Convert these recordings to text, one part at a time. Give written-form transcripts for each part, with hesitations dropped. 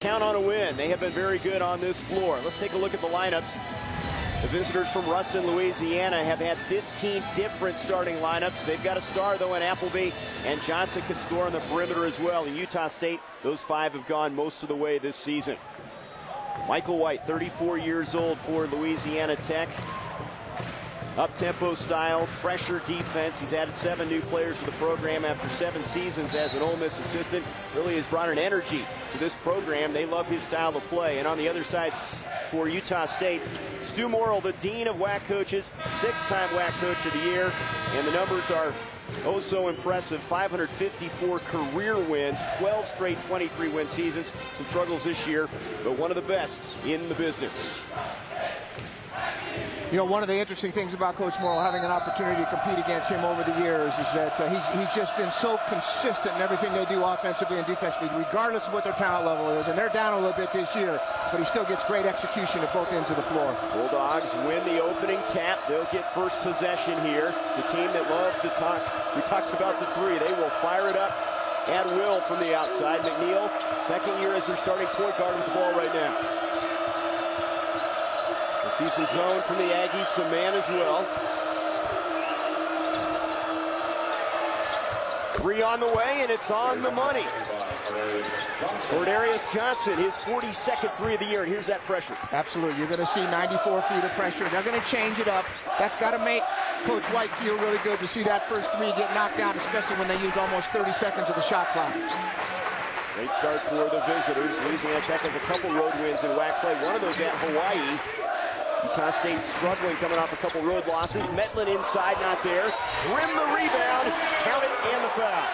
Count on a win. They have been very good on this floor. Let's take a look at the lineups. The visitors from Ruston, Louisiana have had 15 different starting lineups. They've got a star, though, in Appleby, and Johnson can score on the perimeter as well. In Utah State, those five have gone most of the way this season. Michael White, 34 years old for Louisiana Tech. Up-tempo style, pressure defense. He's added 7 new players to the program after 7 seasons as an Ole Miss assistant. Really has brought an energy to this program. They love his style of play. And on the other side for Utah State, Stu Morrill, the dean of WAC coaches, 6-time WAC coach of the year. And the numbers are oh so impressive. 554 career wins, 12 straight 23-win seasons. Some struggles this year, but one of the best in the business. You know, one of the interesting things about Coach Morrill having an opportunity to compete against him over the years is that he's just been so consistent in everything they do offensively and defensively, regardless of what their talent level is. And they're down a little bit this year, but he still gets great execution at both ends of the floor. Bulldogs win the opening tap. They'll get first possession here. It's a team that loves to talk. He talks about the three. They will fire it up at will from the outside. McNeil, second year as their starting point guard with the ball right now. See some zone from the Aggies, some man as well. 3 on the way, and it's on the money. Cordarius Johnson, his 42nd 3 of the year, and here's that pressure. Absolutely, you're going to see 94 feet of pressure. They're going to change it up. That's got to make Coach White feel really good to see that first 3 get knocked down, especially when they use almost 30 seconds of the shot clock. Great start for the visitors. Louisiana Tech has a couple road wins in WAC play, one of those at Hawaii. Utah State struggling, coming off a couple road losses. Metlin inside, not there. Grimm the rebound, count it, and the foul.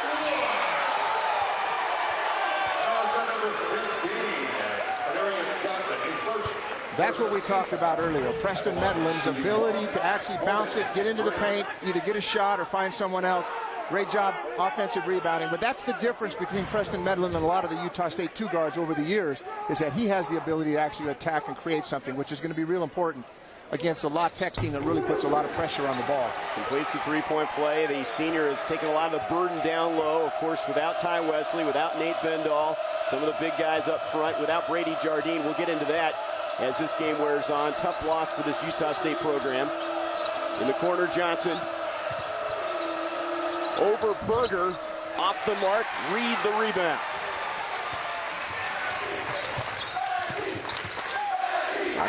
That's what we talked about earlier. Preston Medlin's ability to actually bounce it, get into the paint, either get a shot or find someone else. Great job offensive rebounding, but that's the difference between Preston Medlin and a lot of the Utah State 2 guards over the years, is that he has the ability to actually attack and create something, which is going to be real important against a La Tech team that really puts a lot of pressure on the ball. Completes the three-point play. The senior has taken a lot of the burden down low, of course, without Ty Wesley, without Nate Bendall, some of the big guys up front, without Brady Jardine. We'll get into that as this game wears on. Tough loss for this Utah State program. In the corner, Johnson. Over Berger, off the mark, Reed the rebound.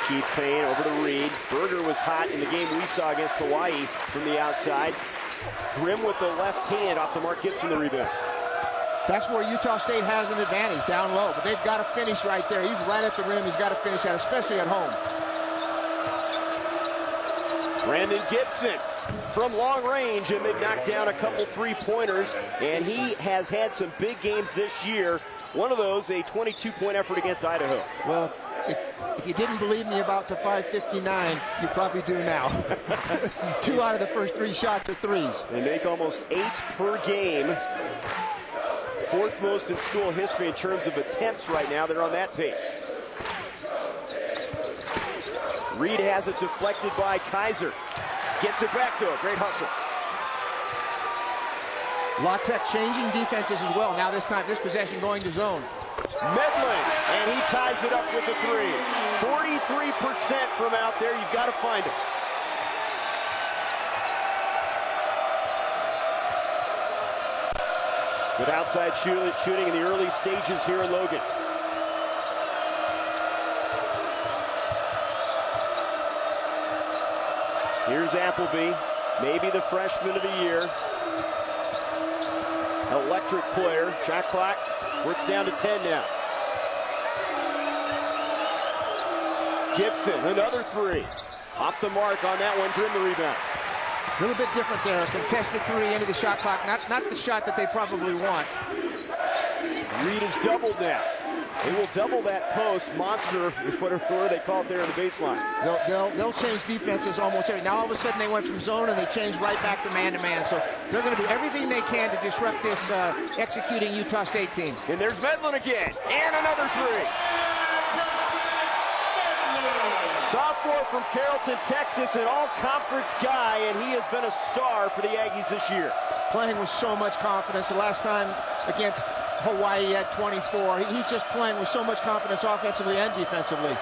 Keith Payne over to Reed. Berger was hot in the game we saw against Hawaii from the outside. Grimm with the left hand, off the mark, Gibson the rebound. That's where Utah State has an advantage, down low, but they've got to finish right there. He's right at the rim, he's got to finish that, especially at home. Brandon Gibson from long range, and they've knocked down a couple three-pointers, and he has had some big games this year. One of those, a 22-point effort against Idaho. Well, if you didn't believe me about the 559, you probably do now. 2 out of the first 3 shots are threes. They make almost 8 per game. 4th most in school history in terms of attempts right now. They're on that pace. Reed has it deflected by Kaiser. Gets it back, though. Great hustle. La Tech changing defenses as well. Now this time, this possession going to zone. Medlin, and he ties it up with the 3. 43% from out there. You've got to find it. With outside shooting in the early stages here in Logan. Here's Appleby, maybe the freshman of the year. Electric player. Shot clock works down to 10 now. Gibson, another 3. Off the mark on that one. Grimm the rebound. A little bit different there. Contested 3 into the shot clock. Not the shot that they probably want. Reed is doubled now. They will double that post. Monster, whatever they call it there in the baseline. They'll change defenses almost every. Now all of a sudden they went from zone and they changed right back to man-to-man. So they're going to do everything they can to disrupt this executing Utah State team. And there's Medlin again. And another 3. Sophomore from Carrollton, Texas, an all-conference guy, and he has been a star for the Aggies this year. Playing with so much confidence. The last time against Hawaii at 24. He's just playing with so much confidence offensively and defensively.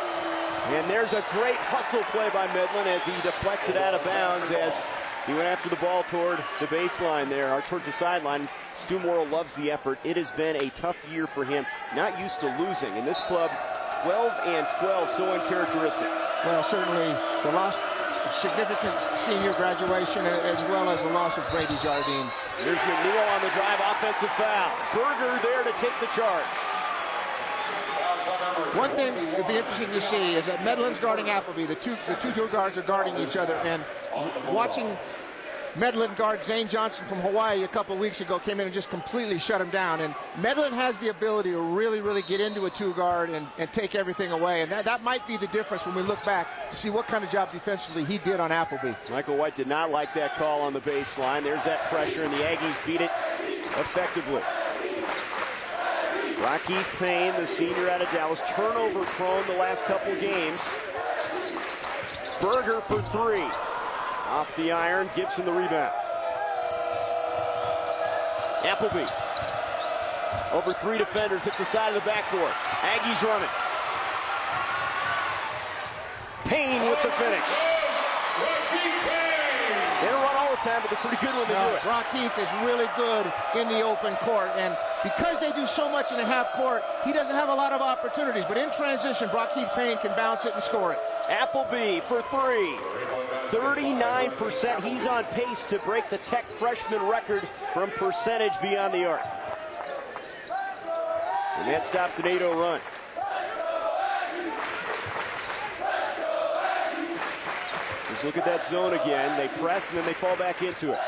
And there's a great hustle play by Midland as he deflects it out of bounds as he went after the ball toward the baseline there, or towards the sideline. Stu Morrill loves the effort. It has been a tough year for him. Not used to losing. In this club, 12-12, so uncharacteristic. Well, certainly the loss of significant senior graduation as well as the loss of Brady Jardine. Here's McNeil on the drive, offensive foul. Berger there to take the charge. One thing that would be interesting to see is that Medlin's guarding Appleby. The two guards are guarding each other, and watching Medlin guard Zane Johnson from Hawaii a couple weeks ago came in and just completely shut him down. And Medlin has the ability to really get into a two guard and take everything away. And that might be the difference when we look back to see what kind of job defensively he did on Appleby. Michael White did not like that call on the baseline. There's that pressure, and the Aggies beat it effectively. Rocky Payne, the senior out of Dallas, turnover prone the last couple games. Berger for three. Off the iron, Gibson the rebound. Appleby. Over three defenders, hits the side of the backboard. Aggies running. Payne with the finish. They don't run all the time, but they're pretty good when they do it. Brock Heath is really good in the open court, and because they do so much in the half court, he doesn't have a lot of opportunities. But in transition, Brock Heath Payne can bounce it and score it. Appleby for three. 39%. He's on pace to break the Tech freshman record from percentage beyond the arc. And that stops an 8-0 run. Let's look at that zone again. They press and then they fall back into it.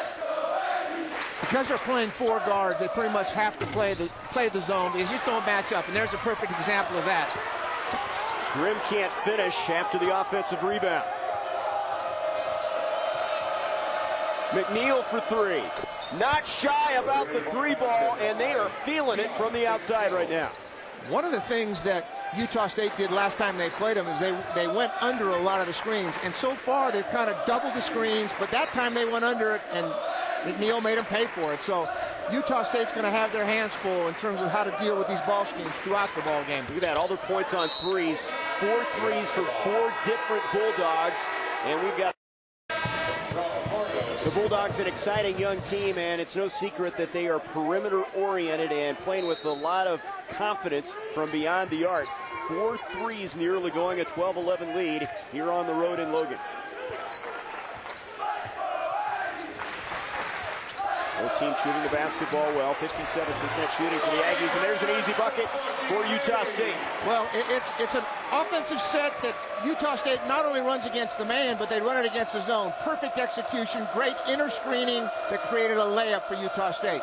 Because they're playing four guards, they pretty much have to play the zone. They just don't match up, and there's a perfect example of that. Grimm can't finish after the offensive rebound. McNeil for three. Not shy about the three ball, and they are feeling it from the outside right now. One of the things that Utah State did last time they played them is they went under a lot of the screens, and so far they've kind of doubled the screens, but that time they went under it, and McNeil made them pay for it. So Utah State's going to have their hands full in terms of how to deal with these ball screens throughout the ball game. Look at that, all their points on threes. 4 threes for 4 different Bulldogs, and we've got the Bulldogs, an exciting young team, and it's no secret that they are perimeter-oriented and playing with a lot of confidence from beyond the arc. 4 threes in the early going, a 12-11 lead here on the road in Logan. Both teams shooting the basketball well, 57% shooting for the Aggies, and there's an easy bucket for Utah State. Well, it's an offensive set that Utah State not only runs against the man, but they run it against the zone. Perfect execution, great inner screening that created a layup for Utah State.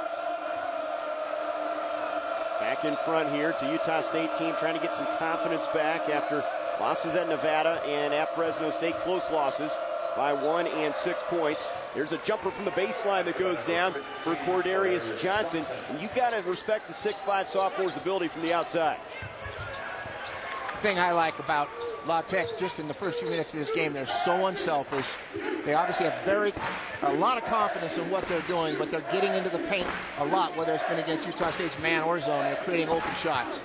Back in front here, it's a Utah State team trying to get some confidence back after losses at Nevada and at Fresno State, close losses by 1 and 6 points. There's a jumper from the baseline that goes down for Cordarius Johnson. And you got to respect the 6'5 sophomore's ability from the outside. The thing I like about La Tech, just in the first few minutes of this game, they're so unselfish. They obviously have a lot of confidence in what they're doing, but they're getting into the paint a lot, whether it's been against Utah State's man or zone. They're creating open shots.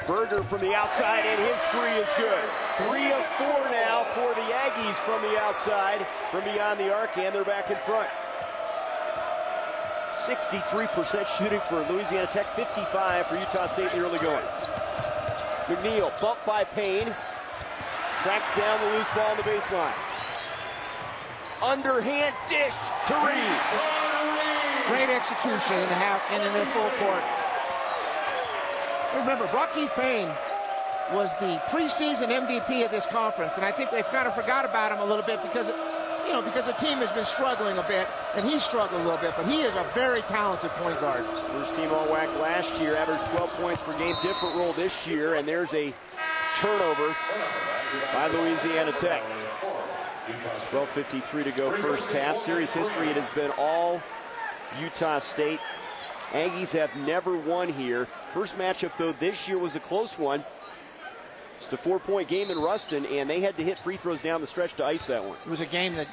Berger from the outside, and his three is good. 3 of 4 now for the Aggies from the outside, from beyond the arc, and they're back in front. 63% shooting for Louisiana Tech, 55 for Utah State in the early going. McNeil, bumped by Payne, tracks down the loose ball on the baseline. Underhand dish to Reed. Great execution in the half and in the full court. Remember, Brock Heath Payne was the preseason MVP of this conference, and I think they've kind of forgot about him a little bit because the team has been struggling a bit, and he's struggled a little bit, but he is a very talented point guard. First team All-WAC last year, averaged 12 points per game, different role this year, and there's a turnover by Louisiana Tech. 12:53 to go first half. Series history, it has been all Utah State. Aggies have never won here. First matchup, though, this year was a close one. Just a 4-point game in Ruston, and they had to hit free throws down the stretch to ice that one. It was a game that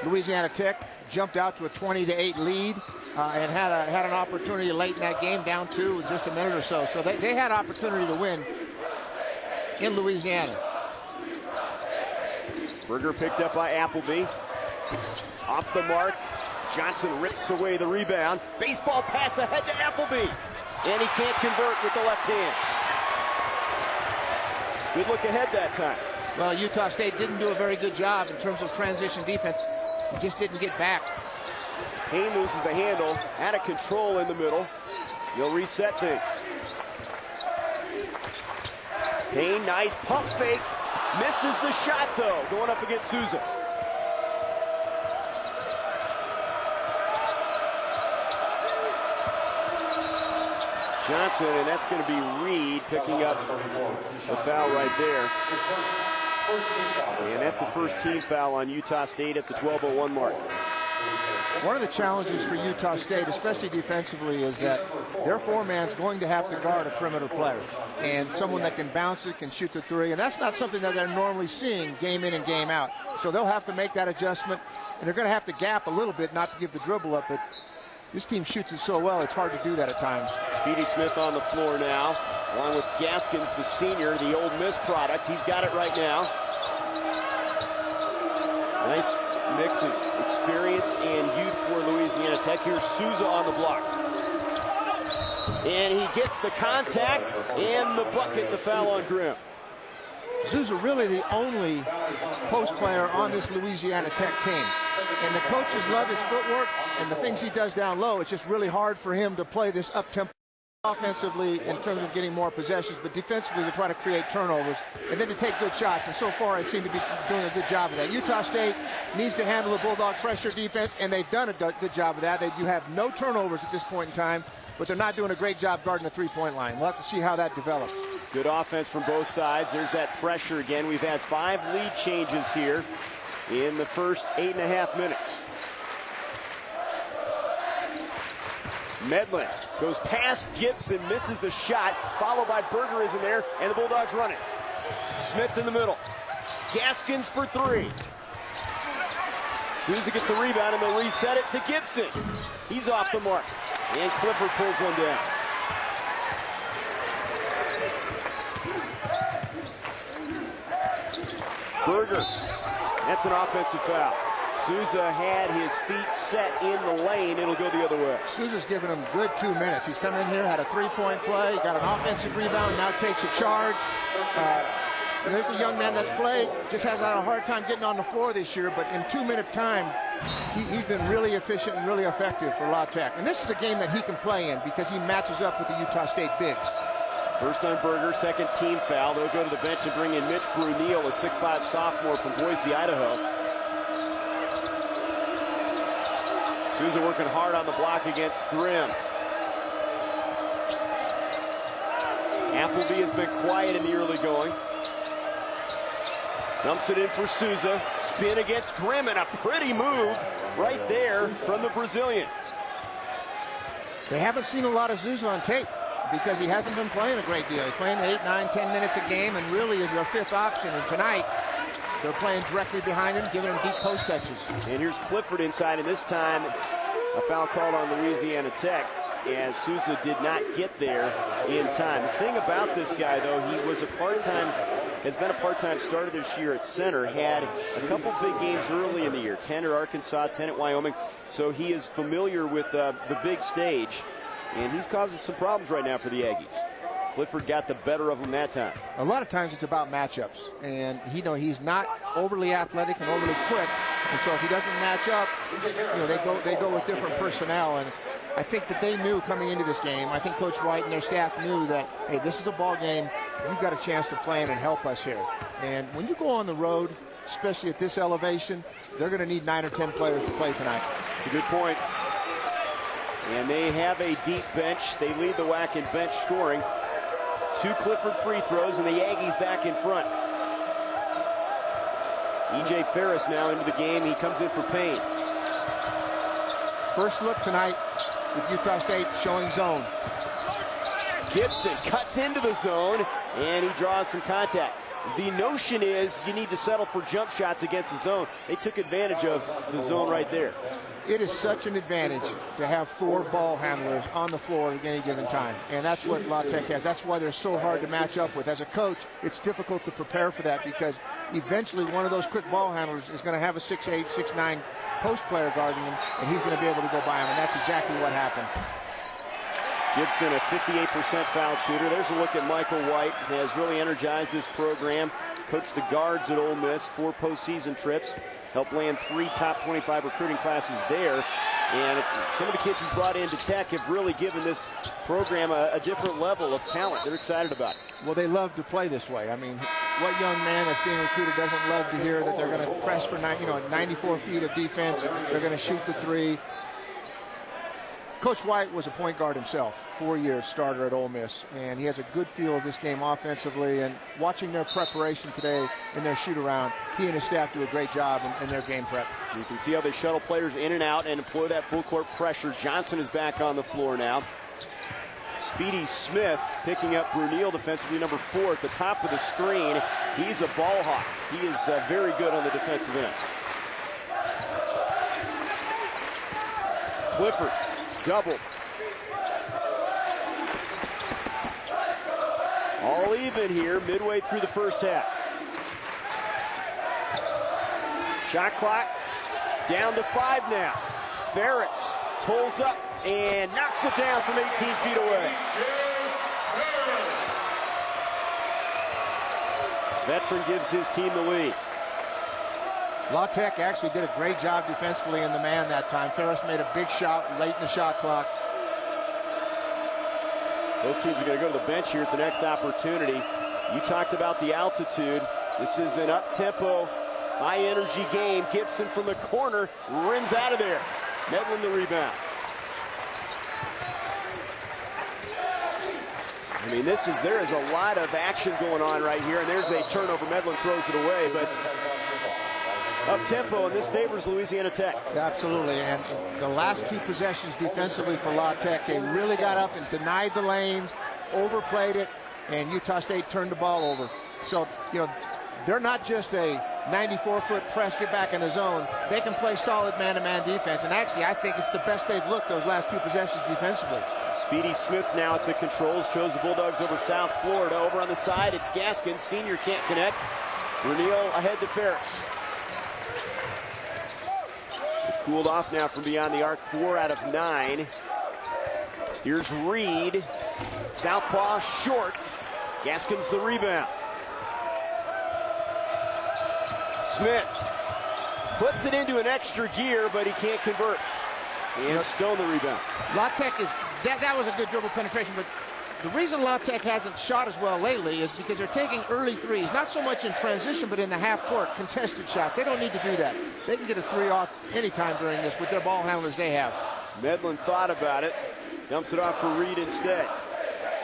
Louisiana Tech jumped out to a 20-8 lead, and had an opportunity late in that game, down 2 with just a minute or so. So they had opportunity to win in Louisiana. Berger picked up by Appleby. Off the mark. Johnson rips away the rebound. Baseball pass ahead to Appleby. And he can't convert with the left hand. Good look ahead that time. Well, Utah State didn't do a very good job in terms of transition defense. He just didn't get back. Payne loses the handle. Out of control in the middle. He'll reset things. Payne, nice pump fake. Misses the shot, though, going up against Souza. Johnson, and that's going to be Reed picking up the foul right there. And that's the first team foul on Utah State at the 12:01 mark. One of the challenges for Utah State, especially defensively, is that their four-man's going to have to guard a perimeter player and someone that can bounce it, can shoot the three, and that's not something that they're normally seeing game in and game out. So they'll have to make that adjustment, and they're going to have to gap a little bit, not to give the dribble up, but this team shoots it so well, it's hard to do that at times. Speedy Smith on the floor now, along with Gaskins, the senior, the Ole Miss product. He's got it right now. Nice mix of experience and youth for Louisiana Tech. Here's Souza on the block. And he gets the contact and the bucket, the foul on Grimm. Souza really the only post player on this Louisiana Tech team. And the coaches love his footwork and the things he does down low. It's just really hard for him to play this up-tempo offensively in terms of getting more possessions, but defensively to try to create turnovers and then to take good shots. And so far, it seemed to be doing a good job of that. Utah State needs to handle the Bulldog pressure defense, and they've done a good job of that. You have no turnovers at this point in time, but they're not doing a great job guarding the three-point line. We'll have to see how that develops. Good offense from both sides. There's that pressure again. We've had 5 lead changes here in the first 8.5 minutes. Medlin goes past Gibson, misses the shot, followed by Berger isn't there, and the Bulldogs run it. Smith in the middle. Gaskins for 3. Souza gets the rebound, and they'll reset it to Gibson. He's off the mark, and Clifford pulls one down. Berger, that's an offensive foul. Souza had his feet set in the lane. It'll go the other way. Souza's given him good 2 minutes. He's come in here, had a three-point play, got an offensive rebound, now takes a charge. And this is a young man that's played, just has had a hard time getting on the floor this year, but in 2-minute time, he's been really efficient and really effective for La Tech. And this is a game that he can play in because he matches up with the Utah State bigs. First on Berger, second team foul. They'll go to the bench and bring in Mitch Bruneel, a 6'5" sophomore from Boise, Idaho. Souza working hard on the block against Grimm. Appleby has been quiet in the early going. Dumps it in for Souza. Spin against Grimm, and a pretty move right there from the Brazilian. They haven't seen a lot of Souza on tape because he hasn't been playing a great deal. He's playing 8, 9, 10 minutes a game and really is their 5th option. And tonight, they're playing directly behind him, giving him deep post touches. And here's Clifford inside, and this time a foul called on Louisiana Tech as Souza did not get there in time. The thing about this guy, though, he was has been a part-time starter this year at center, had a couple big games early in the year, 10 at Arkansas, 10 at Wyoming, so he is familiar with the big stage, and he's causing some problems right now for the Aggies. Clifford got the better of him that time. A lot of times it's about matchups, and he's not overly athletic and overly quick, and so if he doesn't match up, they go with different personnel. And I think that they knew coming into this game. I think Coach White and their staff knew that, hey, this is a ball game. You've got a chance to play in and help us here. And when you go on the road, especially at this elevation, they're going to need 9 or 10 players to play tonight. It's a good point. And they have a deep bench. They lead the WAC in bench scoring. 2 Clifford free throws, and the Aggies back in front. E.J. Ferris now into the game. He comes in for Payne. First look tonight with Utah State showing zone. Gibson cuts into the zone, and he draws some contact. The notion is you need to settle for jump shots against the zone. They took advantage of the zone right there. It is such an advantage to have 4 ball handlers on the floor at any given time, and that's what La Tech has. That's why they're so hard to match up with. As a coach, it's difficult to prepare for that because eventually one of those quick ball handlers is going to have a 6'8", 6'9" post player guarding him, and he's going to be able to go by him, and that's exactly what happened. Gibson, a 58% foul shooter. There's a look at Michael White. He has really energized this program. Coached the guards at Ole Miss, 4 postseason trips. Helped land 3 top 25 recruiting classes there. And some of the kids he's brought into Tech have really given this program a different level of talent. They're excited about it. Well, they love to play this way. I mean, what young man that's being recruited doesn't love to hear that they're going to press for 94 feet of defense. They're going to shoot the 3. Coach White was a point guard himself, 4 years starter at Ole Miss, and he has a good feel of this game offensively. And watching their preparation today in their shoot-around, he and his staff do a great job in their game prep. You can see how they shuttle players in and out and employ that full-court pressure. Johnson is back on the floor now. Speedy Smith picking up Brunel defensively, number 4 at the top of the screen. He's a ball hawk. He is very good on the defensive end. Clifford. Double. All even here midway through the first half. Shot clock down to 5 now. Ferris pulls up and knocks it down from 18 feet away. Veteran gives his team the lead. La Tech actually did a great job defensively in the man that time. Ferris made a big shot late in the shot clock. Both teams are going to go to the bench here at the next opportunity. You talked about the altitude. This is an up-tempo, high-energy game. Gibson from the corner rims out of there. Medlin the rebound. I mean, there is a lot of action going on right here, and there's a turnover. Medlin throws it away, but up-tempo, and this favors Louisiana Tech. Absolutely, and the last 2 possessions defensively for La Tech, they really got up and denied the lanes, overplayed it, and Utah State turned the ball over. So, they're not just a 94-foot press, get back in the zone. They can play solid man-to-man defense, and actually, I think it's the best they've looked those last 2 possessions defensively. Speedy Smith now at the controls, shows the Bulldogs over South Florida. Over on the side, it's Gaskin. Senior can't connect. Brunel ahead to Ferris. Cooled off now from beyond the arc, 4 out of 9. Here's Reed. Southpaw short. Gaskin's the rebound. Smith puts it into an extra gear, but he can't convert. And Stone the rebound. La Tech is, that was a good dribble penetration, but the reason La Tech hasn't shot as well lately is because they're taking early threes, not so much in transition, but in the half court, contested shots. They don't need to do that. They can get a 3 off anytime during this with their ball handlers they have. Medlin thought about it, dumps it off for Reed instead.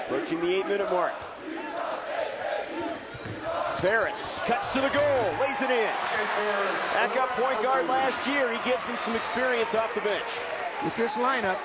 Approaching the 8-minute mark. Ferris cuts to the goal, lays it in. Backup point guard last year. He gives him some experience off the bench. With this lineup,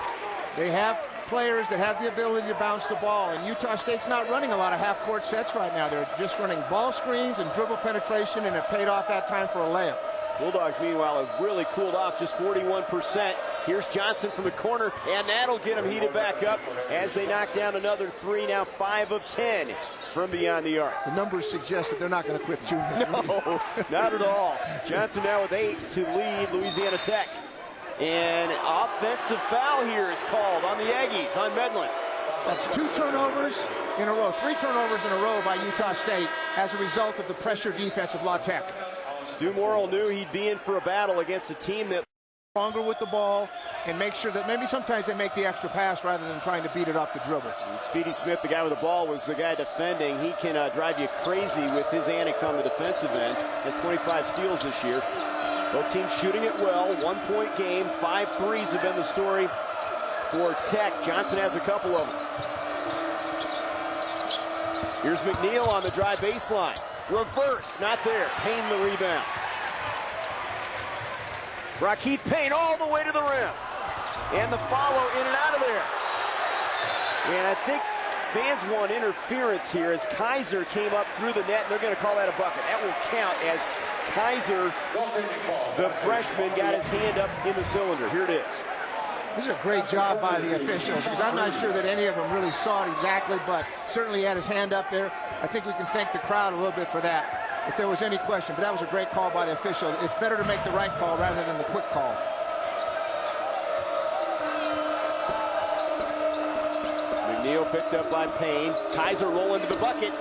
they have players that have the ability to bounce the ball, and Utah State's not running a lot of half-court sets right now. They're just running ball screens and dribble penetration, and it paid off that time for a layup. Bulldogs, meanwhile, have really cooled off, just 41%. Here's Johnson from the corner, and that'll get him heated back up as they knock down another 3, now 5 of 10 from beyond the arc. The numbers suggest that they're not going to quit shooting. No, not at all. Johnson now with 8 to lead Louisiana Tech. And offensive foul here is called on the Aggies, on Medlin. That's 2 turnovers in a row, 3 turnovers in a row by Utah State as a result of the pressure defense of La Tech. Stu Morrill knew he'd be in for a battle against a team that stronger with the ball and make sure that maybe sometimes they make the extra pass rather than trying to beat it off the dribble. And Speedy Smith, the guy with the ball, was the guy defending. He can drive you crazy with his antics on the defensive end. Has 25 steals this year. Both teams shooting it well. 1-point game. 5 threes have been the story for Tech. Johnson has a couple of them. Here's McNeil on the drive baseline. Reverse, not there. Payne the rebound. Rakeith Payne all the way to the rim. And the follow in and out of there. And I think fans want interference here as Kyisean came up through the net, and they're going to call that a bucket. That will count as Kyisean, the freshman, got his hand up in the cylinder. Here it is. This is a great job by the officials, because I'm not sure that any of them really saw it exactly, but certainly he had his hand up there. I think we can thank the crowd a little bit for that, if there was any question. But that was a great call by the official. It's better to make the right call rather than the quick call. McNeil picked up by Payne. Kyisean rolling to the bucket,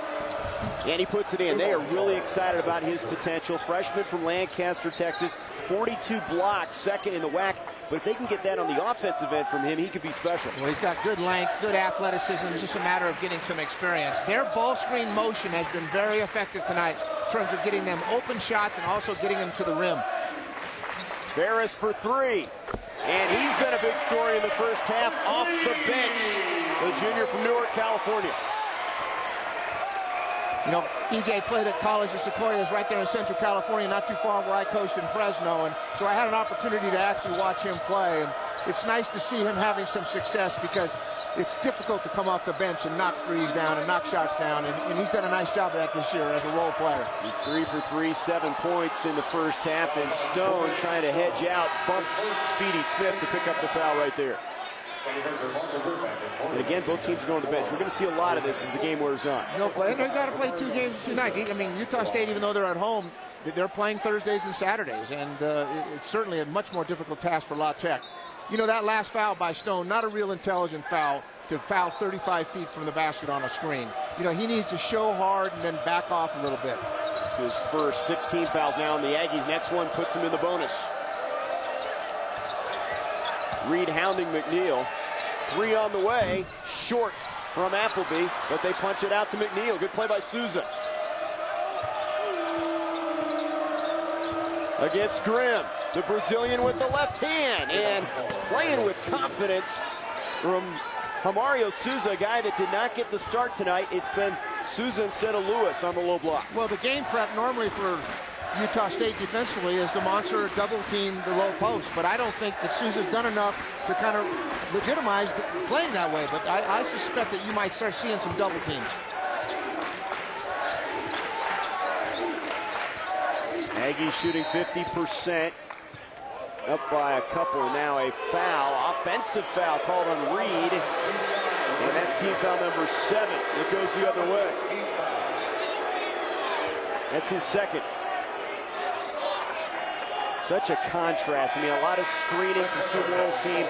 and he puts it in. They are really excited about his potential. Freshman from Lancaster, Texas, 42 blocks, second in the WAC. But if they can get that on the offensive end from him, he could be special. Well, he's got good length, good athleticism. It's just a matter of getting some experience. Their ball screen motion has been very effective tonight in terms of getting them open shots and also getting them to the rim. Ferris for three. And he's been a big story in the first half off the bench. The junior from Newark, California. You know, EJ played at College of Sequoias right there in Central California, not too far where I coached in Fresno, and so I had an opportunity to actually watch him play, and it's nice to see him having some success because it's difficult to come off the bench and knock threes down and knock shots down, and he's done a nice job of that this year as a role player. He's 3 for 3, 7 points in the first half, and Stone trying to hedge out, bumps Speedy Smith to pick up the foul right there. And again, both teams are going to the bench. We're going to see a lot of this as the game wears on. No play. They've got to play 2 games in 2 nights. I mean, Utah State, even though they're at home, they're playing Thursdays and Saturdays, and it's certainly a much more difficult task for La Tech. You know, that last foul by Stone, not a real intelligent foul, to foul 35 feet from the basket on a screen. You know, he needs to show hard and then back off a little bit. It's his first 16 fouls now on the Aggies. Next one puts him in the bonus. Reed hounding McNeil. 3 on the way, short from Appleby, but they punch it out to McNeil. Good play by Souza. Against Grimm, the Brazilian with the left hand, and playing with confidence from Mario Souza, a guy that did not get the start tonight. It's been Souza instead of Lewis on the low block. Well, the game prep normally for Utah State defensively is to monster double team the low post, but I don't think that Souza's done enough to kind of legitimize playing that way, but I suspect that you might start seeing some double teams. Aggies shooting 50%, up by a couple. Now a foul, offensive foul called on Reed, and that's team foul number 7. It goes the other way. That's his second. Such a contrast. I mean, a lot of screening from Stu Morrill's team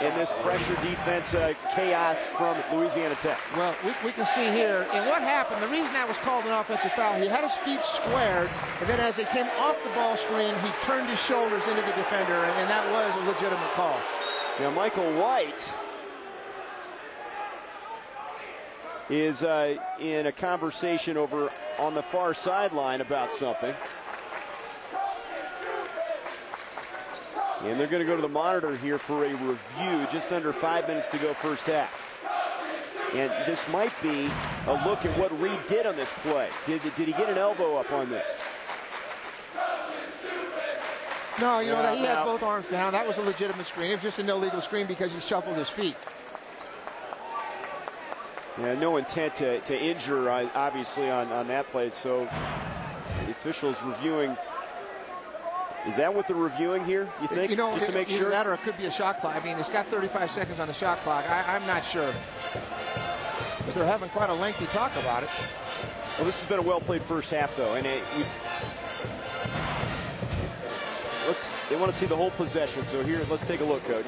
in this pressure defense chaos from Louisiana Tech. Well, we can see here, and what happened, the reason that was called an offensive foul, he had his feet squared, and then as they came off the ball screen, he turned his shoulders into the defender, and that was a legitimate call. Now, Michael White is in a conversation over on the far sideline about something. And they're going to go to the monitor here for a review. Just under 5 minutes to go first half. And this might be a look at what Reed did on this play. Did he get an elbow up on this? No, you know, he had both arms down. That was a legitimate screen. It was just an illegal screen because he shuffled his feet. Yeah, no intent to injure, obviously, on that play. So the officials reviewing. Is that what they're reviewing here, you think? You know, just to make sure? That or it could be a shot clock. I mean, it's got 35 seconds on the shot clock. I'm not sure. But they're having quite a lengthy talk about it. Well, this has been a well-played first half, though. And they want to see the whole possession. So here, let's take a look, Coach.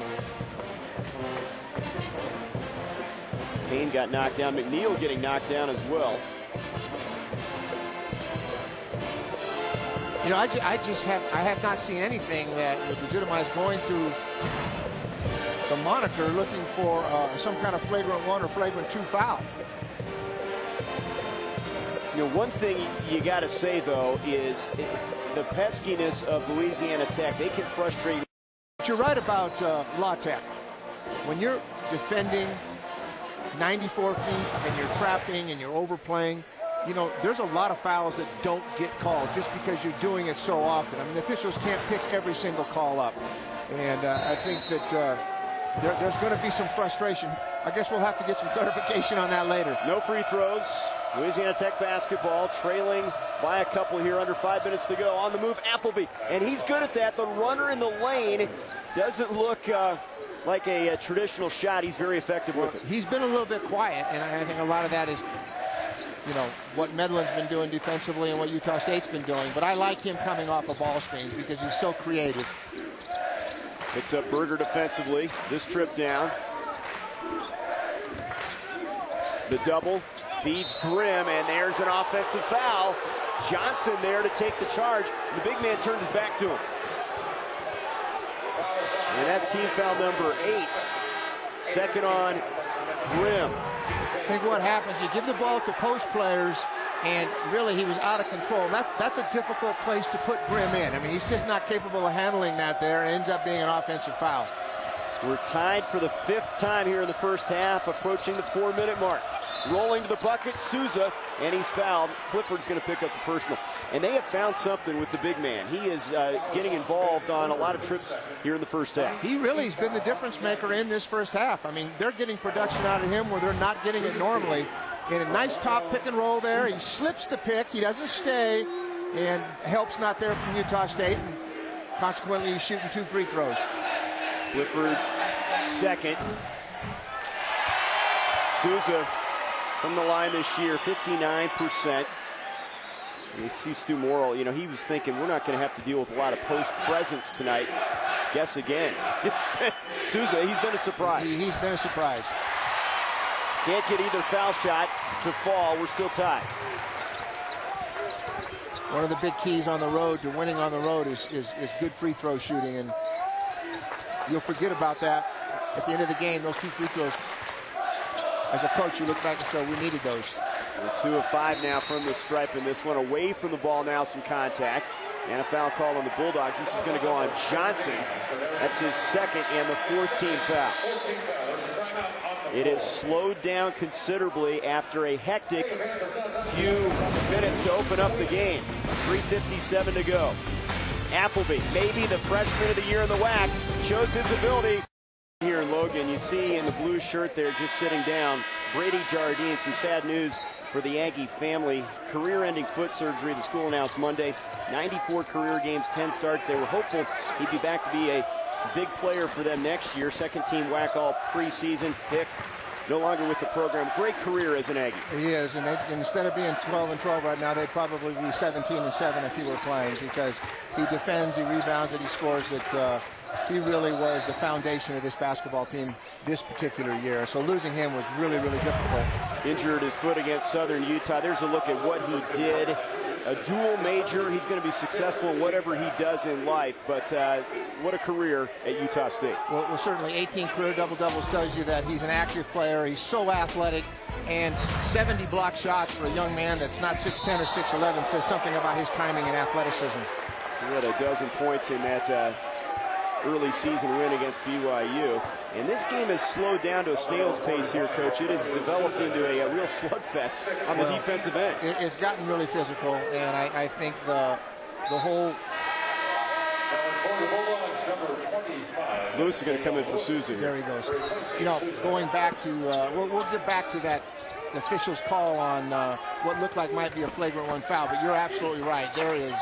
Payne got knocked down. McNeil getting knocked down as well. You know, I have not seen anything that would legitimize going to the monitor looking for some kind of flagrant 1 or flagrant 2 foul. You know, one thing you got to say, though, is the peskiness of Louisiana Tech. They can frustrate. But you're right about La Tech. When you're defending 94 feet and you're trapping and you're overplaying, you know, there's a lot of fouls that don't get called just because you're doing it so often. I mean, the officials can't pick every single call up. And I think that there's going to be some frustration I guess we'll have to get some clarification on that later. No free throws. Louisiana Tech basketball trailing by a couple here, under 5 minutes to go. On the move, Appleby, and he's good at that. The runner in the lane doesn't look like a traditional shot. He's very effective with it. He's been a little bit quiet, and I think a lot of that is, you know, what Medlin's been doing defensively and what Utah State's been doing. But I like him coming off of ball screens because he's so creative. Picks up Berger defensively. This trip down. The double feeds Grimm, and there's an offensive foul. Johnson there to take the charge. The big man turned his back to him. And that's team foul number 8. Second on Grimm. I think what happens, you give the ball to post players, and really he was out of control. That's a difficult place to put Grimm in. I mean, he's just not capable of handling that there, and ends up being an offensive foul. We're tied for the 5th time here in the first half, approaching the 4-minute mark. Rolling to the bucket, Souza, and he's fouled. Clifford's going to pick up the personal. And they have found something with the big man. He is getting involved on a lot of trips here in the first half. He really has been the difference maker in this first half. I mean, they're getting production out of him where they're not getting it normally. In a nice top pick and roll there. He slips the pick. He doesn't stay. And help's not there from Utah State. And consequently, he's shooting 2 free throws. Clifford's second. Souza from the line this year, 59%. You see Stu Morrill, you know, he was thinking we're not going to have to deal with a lot of post presence tonight. Guess again. Souza, he's been a surprise. He's been a surprise. Can't get either foul shot to fall. We're still tied. One of the big keys on the road to winning on the road is good free throw shooting, and you'll forget about that at the end of the game. Those 2 free throws. As a coach, you look back and say, we needed those. We're 2 of 5 now from the stripe, and this one away from the ball now, some contact. And a foul call on the Bulldogs. This is going to go on Johnson. That's his second and the 4th team foul. It has slowed down considerably after a hectic few minutes to open up the game. 3:57 to go. Appleby, maybe the freshman of the year in the WAC, shows his ability. Here in Logan, you see in the blue shirt there just sitting down, Brady Jardine. Some sad news for the Aggie family. Career-ending foot surgery, the school announced Monday. 94 career games, 10 starts. They were hopeful he'd be back to be a big player for them next year. Second team WAC all preseason pick. No longer with the program. Great career as an Aggie. He is, and instead of being 12-12 right now, they'd probably be 17-7 if he were playing, because he defends, he rebounds, and he scores. He really was the foundation of this basketball team this particular year. So losing him was really, really difficult. Injured his foot against Southern Utah. There's a look at what he did. A dual major. He's going to be successful in whatever he does in life. But what a career at Utah State. Well, certainly 18 career double-doubles tells you that he's an active player. He's so athletic. And 70 block shots for a young man that's not 6'10 or 6'11 says something about his timing and athleticism. He had a dozen points in that early season win against BYU. And this game has slowed down to a snail's pace here, Coach. It has developed into a real slugfest on the defensive end. It's gotten really physical, and I think the whole... Lewis is going to come in for Souza. There he goes. You know, going back to... we'll get back to that official's call on what looked like might be a flagrant 1 foul, but you're absolutely right. There is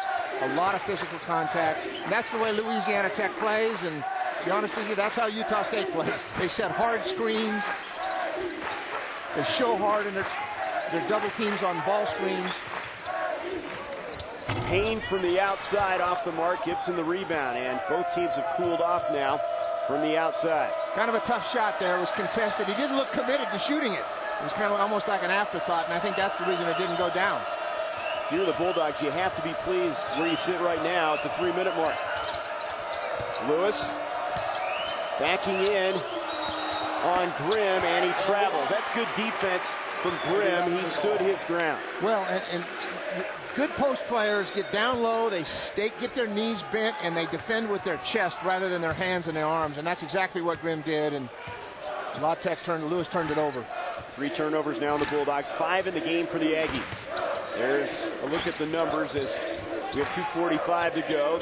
a lot of physical contact. And that's the way Louisiana Tech plays, and to be honest with you, that's how Utah State plays. They set hard screens. They show hard in their double teams on ball screens. Payne from the outside off the mark. Gibson the rebound, and both teams have cooled off now from the outside. Kind of a tough shot there. It was contested. He didn't look committed to shooting it. It was kind of almost like an afterthought, and I think that's the reason it didn't go down. If you're the Bulldogs, you have to be pleased where you sit right now at the 3-minute mark. Lewis backing in on Grimm, and he travels. That's good defense from Grimm. He stood his ground. Well, and good post players get down low, they get their knees bent, and they defend with their chest rather than their hands and their arms, and that's exactly what Grimm did, and Lewis turned it over. 3 turnovers now on the Bulldogs, 5 in the game for the Aggies. There's a look at the numbers as we have 2:45 to go.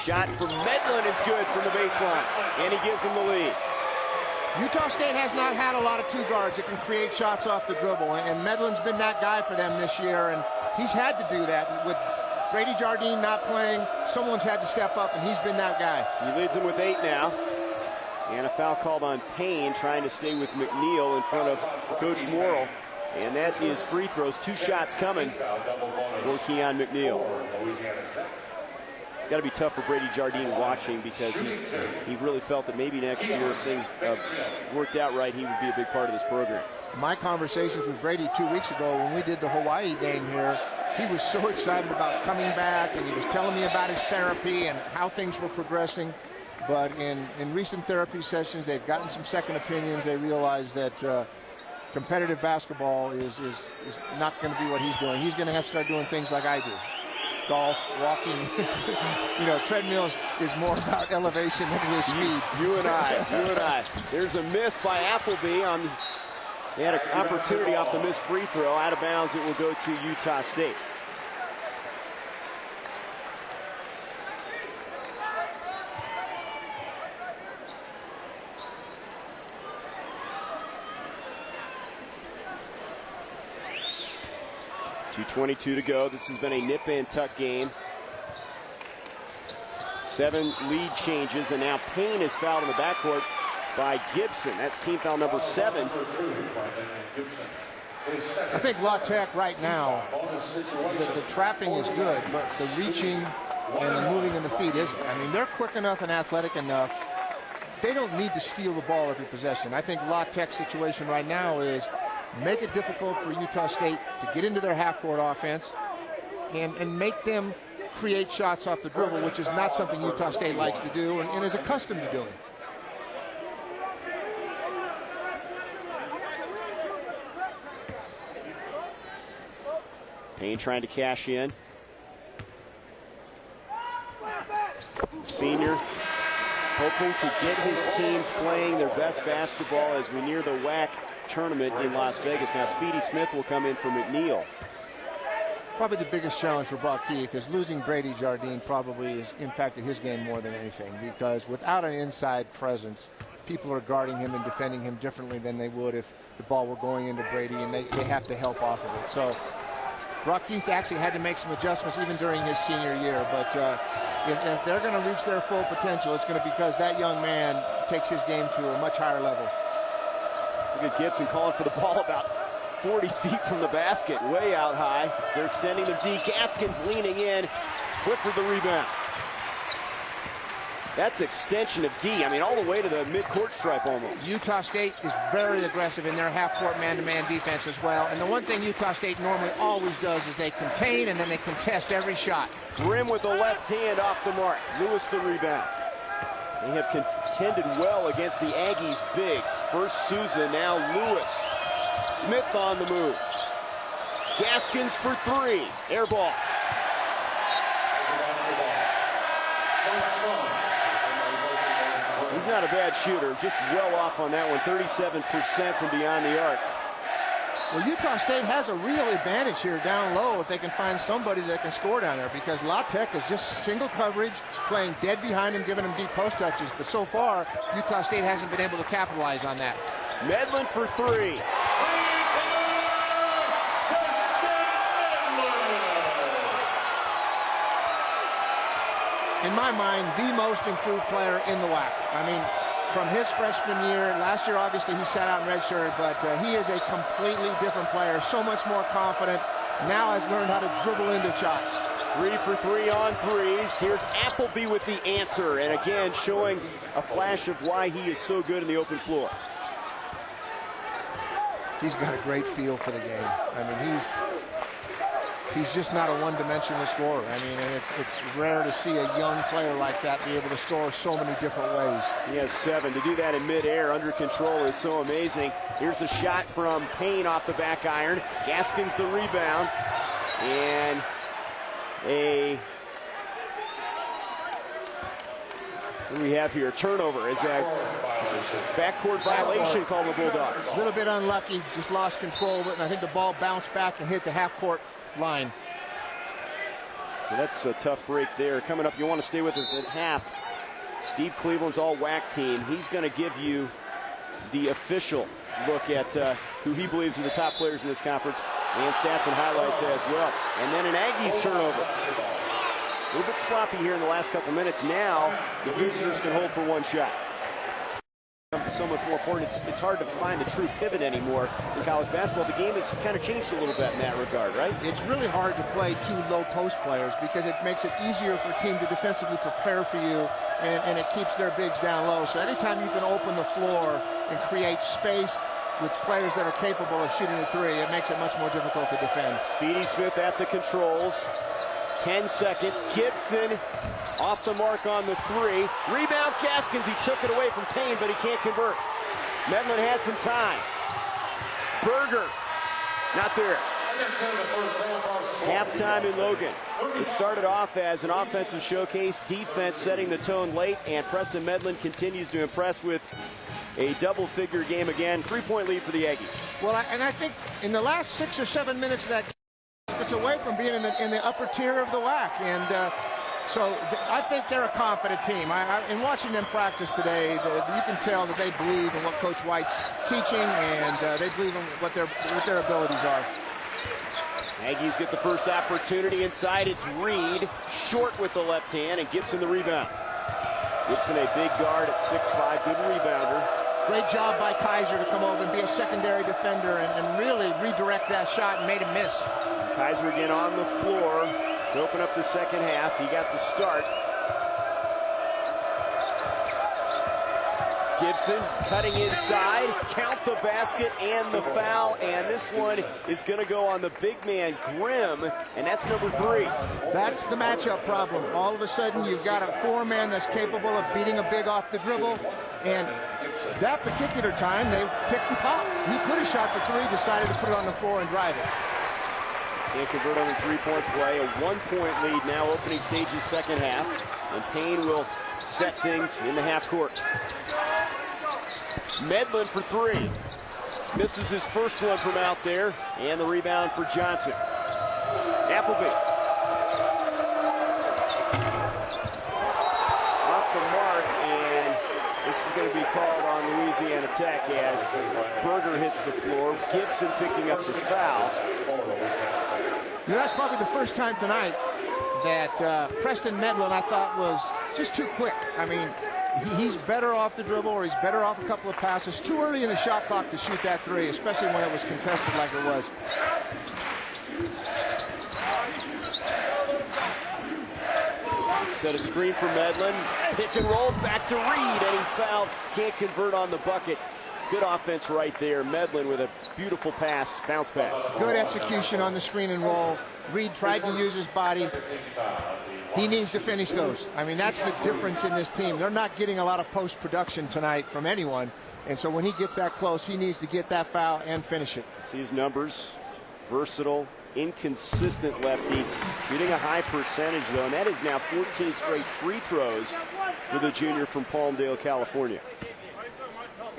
Shot from Medlin is good from the baseline, and he gives him the lead. Utah State has not had a lot of two guards that can create shots off the dribble, and Medlin's been that guy for them this year, and he's had to do that. With Brady Jardine not playing, someone's had to step up, and he's been that guy. He leads them with 8 now. And a foul called on Payne, trying to stay with McNeil in front of Coach Morrill. And that is free throws. 2 shots coming for Keon McNeil. It's got to be tough for Brady Jardine watching, because he really felt that maybe next year, if things worked out right, he would be a big part of this program. My conversations with Brady 2 weeks ago when we did the Hawaii game here, he was so excited about coming back, and he was telling me about his therapy and how things were progressing. But in recent therapy sessions, they've gotten some second opinions. They realize that competitive basketball is not going to be what he's doing. He's going to have to start doing things like I do. Golf, walking, treadmill is more about elevation than it is speed. You and I. There's a miss by Appleby on. They had an opportunity off the missed free throw. Out of bounds, it will go to Utah State. .222 to go. This has been a nip and tuck game. 7 lead changes, and now Payne is fouled in the backcourt by Gibson. That's team foul number 7. I think La Tech right now, the trapping is good, but the reaching and the moving in the feet isn't. I mean, they're quick enough and athletic enough. They don't need to steal the ball every possession. I think La Tech's situation right now is make it difficult for Utah State to get into their half-court offense and make them create shots off the dribble, which is not something Utah State likes to do and is accustomed to doing. Payne trying to cash in. Senior hoping to get his team playing their best basketball as we near the WAC tournament in Las Vegas. Now Speedy Smith will come in for McNeil. Probably the biggest challenge for Brock Keith is losing Brady Jardine probably has impacted his game more than anything, because without an inside presence, people are guarding him and defending him differently than they would if the ball were going into Brady, and they have to help off of it. So Brock Keith actually had to make some adjustments even during his senior year, but if they're going to reach their full potential, it's going to be because that young man takes his game to a much higher level. Look at Gibson calling for the ball about 40 feet from the basket, way out high. They're extending the D. Gaskins leaning in. Clifford the rebound. That's extension of D. I mean, all the way to the midcourt stripe almost. Utah State is very aggressive in their half-court man-to-man defense as well. And the one thing Utah State normally always does is they contain and then they contest every shot. Grimm with the left hand off the mark. Lewis the rebound. They have contended well against the Aggies bigs. First Souza, now Lewis. Smith on the move. Gaskins for 3. Air ball. He's not a bad shooter, just well off on that one. 37% from beyond the arc. Well, Utah State has a real advantage here down low if they can find somebody that can score down there, because La Tech is just single coverage, playing dead behind him, giving them deep post touches. But so far, Utah State hasn't been able to capitalize on that. Medlin for 3. In my mind, the most improved player in the WAC. I mean, from his freshman year, last year obviously he sat out in redshirt, but he is a completely different player, so much more confident, now has learned how to dribble into shots. 3 for 3 on threes. Here's Appleby with the answer, and again showing a flash of why he is so good in the open floor. He's got a great feel for the game. I mean, he's just not a one-dimensional scorer. I mean, and it's rare to see a young player like that be able to score so many different ways. He has 7. To do that in midair under control is so amazing. Here's a shot from Payne off the back iron. Gaskins the rebound. And what do we have here? A turnover. Is a backcourt violation called the Bulldogs. A little bit unlucky, just lost control of it, and I think the ball bounced back and hit the half-court line. So that's a tough break there. Coming up, you want to stay with us at half. Steve Cleveland's all WAC team. He's going to give you the official look at who he believes are the top players in this conference, and stats and highlights as well. And then an Aggies turnover. A little bit sloppy here in the last couple minutes. Now the visitors can hold for one shot. So much more important. It's hard to find the true pivot anymore in college basketball. The game has kind of changed a little bit in that regard, right? It's really hard to play two low post players because it makes it easier for a team to defensively prepare for you, and it keeps their bigs down low. So anytime you can open the floor and create space with players that are capable of shooting a three, it makes it much more difficult to defend. Speedy Smith at the controls. 10 seconds. Gibson off the mark on the three. Rebound Gaskins. He took it away from Payne, but he can't convert. Medlin has some time. Berger. Not there. Halftime in Logan. It started off as an offensive showcase. Defense setting the tone late, and Preston Medlin continues to impress with a double-figure game again. 3-point lead for the Aggies. Well, and I think in the last 6 or 7 minutes of that, it's away from being in the upper tier of the WAC, and so I think they're a competent team. In watching them practice today, you can tell that they believe in what Coach White's teaching, and they believe in what their abilities are. Aggies get the first opportunity inside. It's Reed, short with the left hand, and Gibson the rebound. Gibson a big guard at 6'5", good rebounder. Great job by Kyisean to come over and be a secondary defender and really redirect that shot and made him miss. Kyisean again on the floor to open up the second half. He got the start. Gibson cutting inside, count the basket and the foul, and this one is going to go on the big man Grimm, and that's number 3. That's the matchup problem. All of a sudden you've got a 4-man that's capable of beating a big off the dribble, and that particular time they picked and popped. He could have shot the 3, decided to put it on the floor and drive it. Can't convert on the 3-point play. A 1-point lead now opening stages second half, and Payne will set things in the half court. Medlin for 3. Misses his first one from out there, and the rebound for Johnson. Appleby. Off the mark, and this is going to be called on Louisiana Tech as Berger hits the floor. Gibson picking up the foul. You know, that's probably the first time tonight that Preston Medlin, I thought, was just too quick. I mean, he's better off the dribble, or he's better off a couple of passes. Too early in the shot clock to shoot that 3, especially when it was contested like it was. Set a screen for Medlin. Pick and roll back to Reed, and he's fouled. Can't convert on the bucket. Good offense right there. Medlin with a beautiful pass, bounce pass. Good execution on the screen and roll. Reed tried to use his body. He needs to finish those. I mean, that's the difference in this team. They're not getting a lot of post-production tonight from anyone. And so when he gets that close, he needs to get that foul and finish it. See his numbers. Versatile, inconsistent lefty. Shooting a high percentage, though. And that is now 14 straight free throws for the junior from Palmdale, California.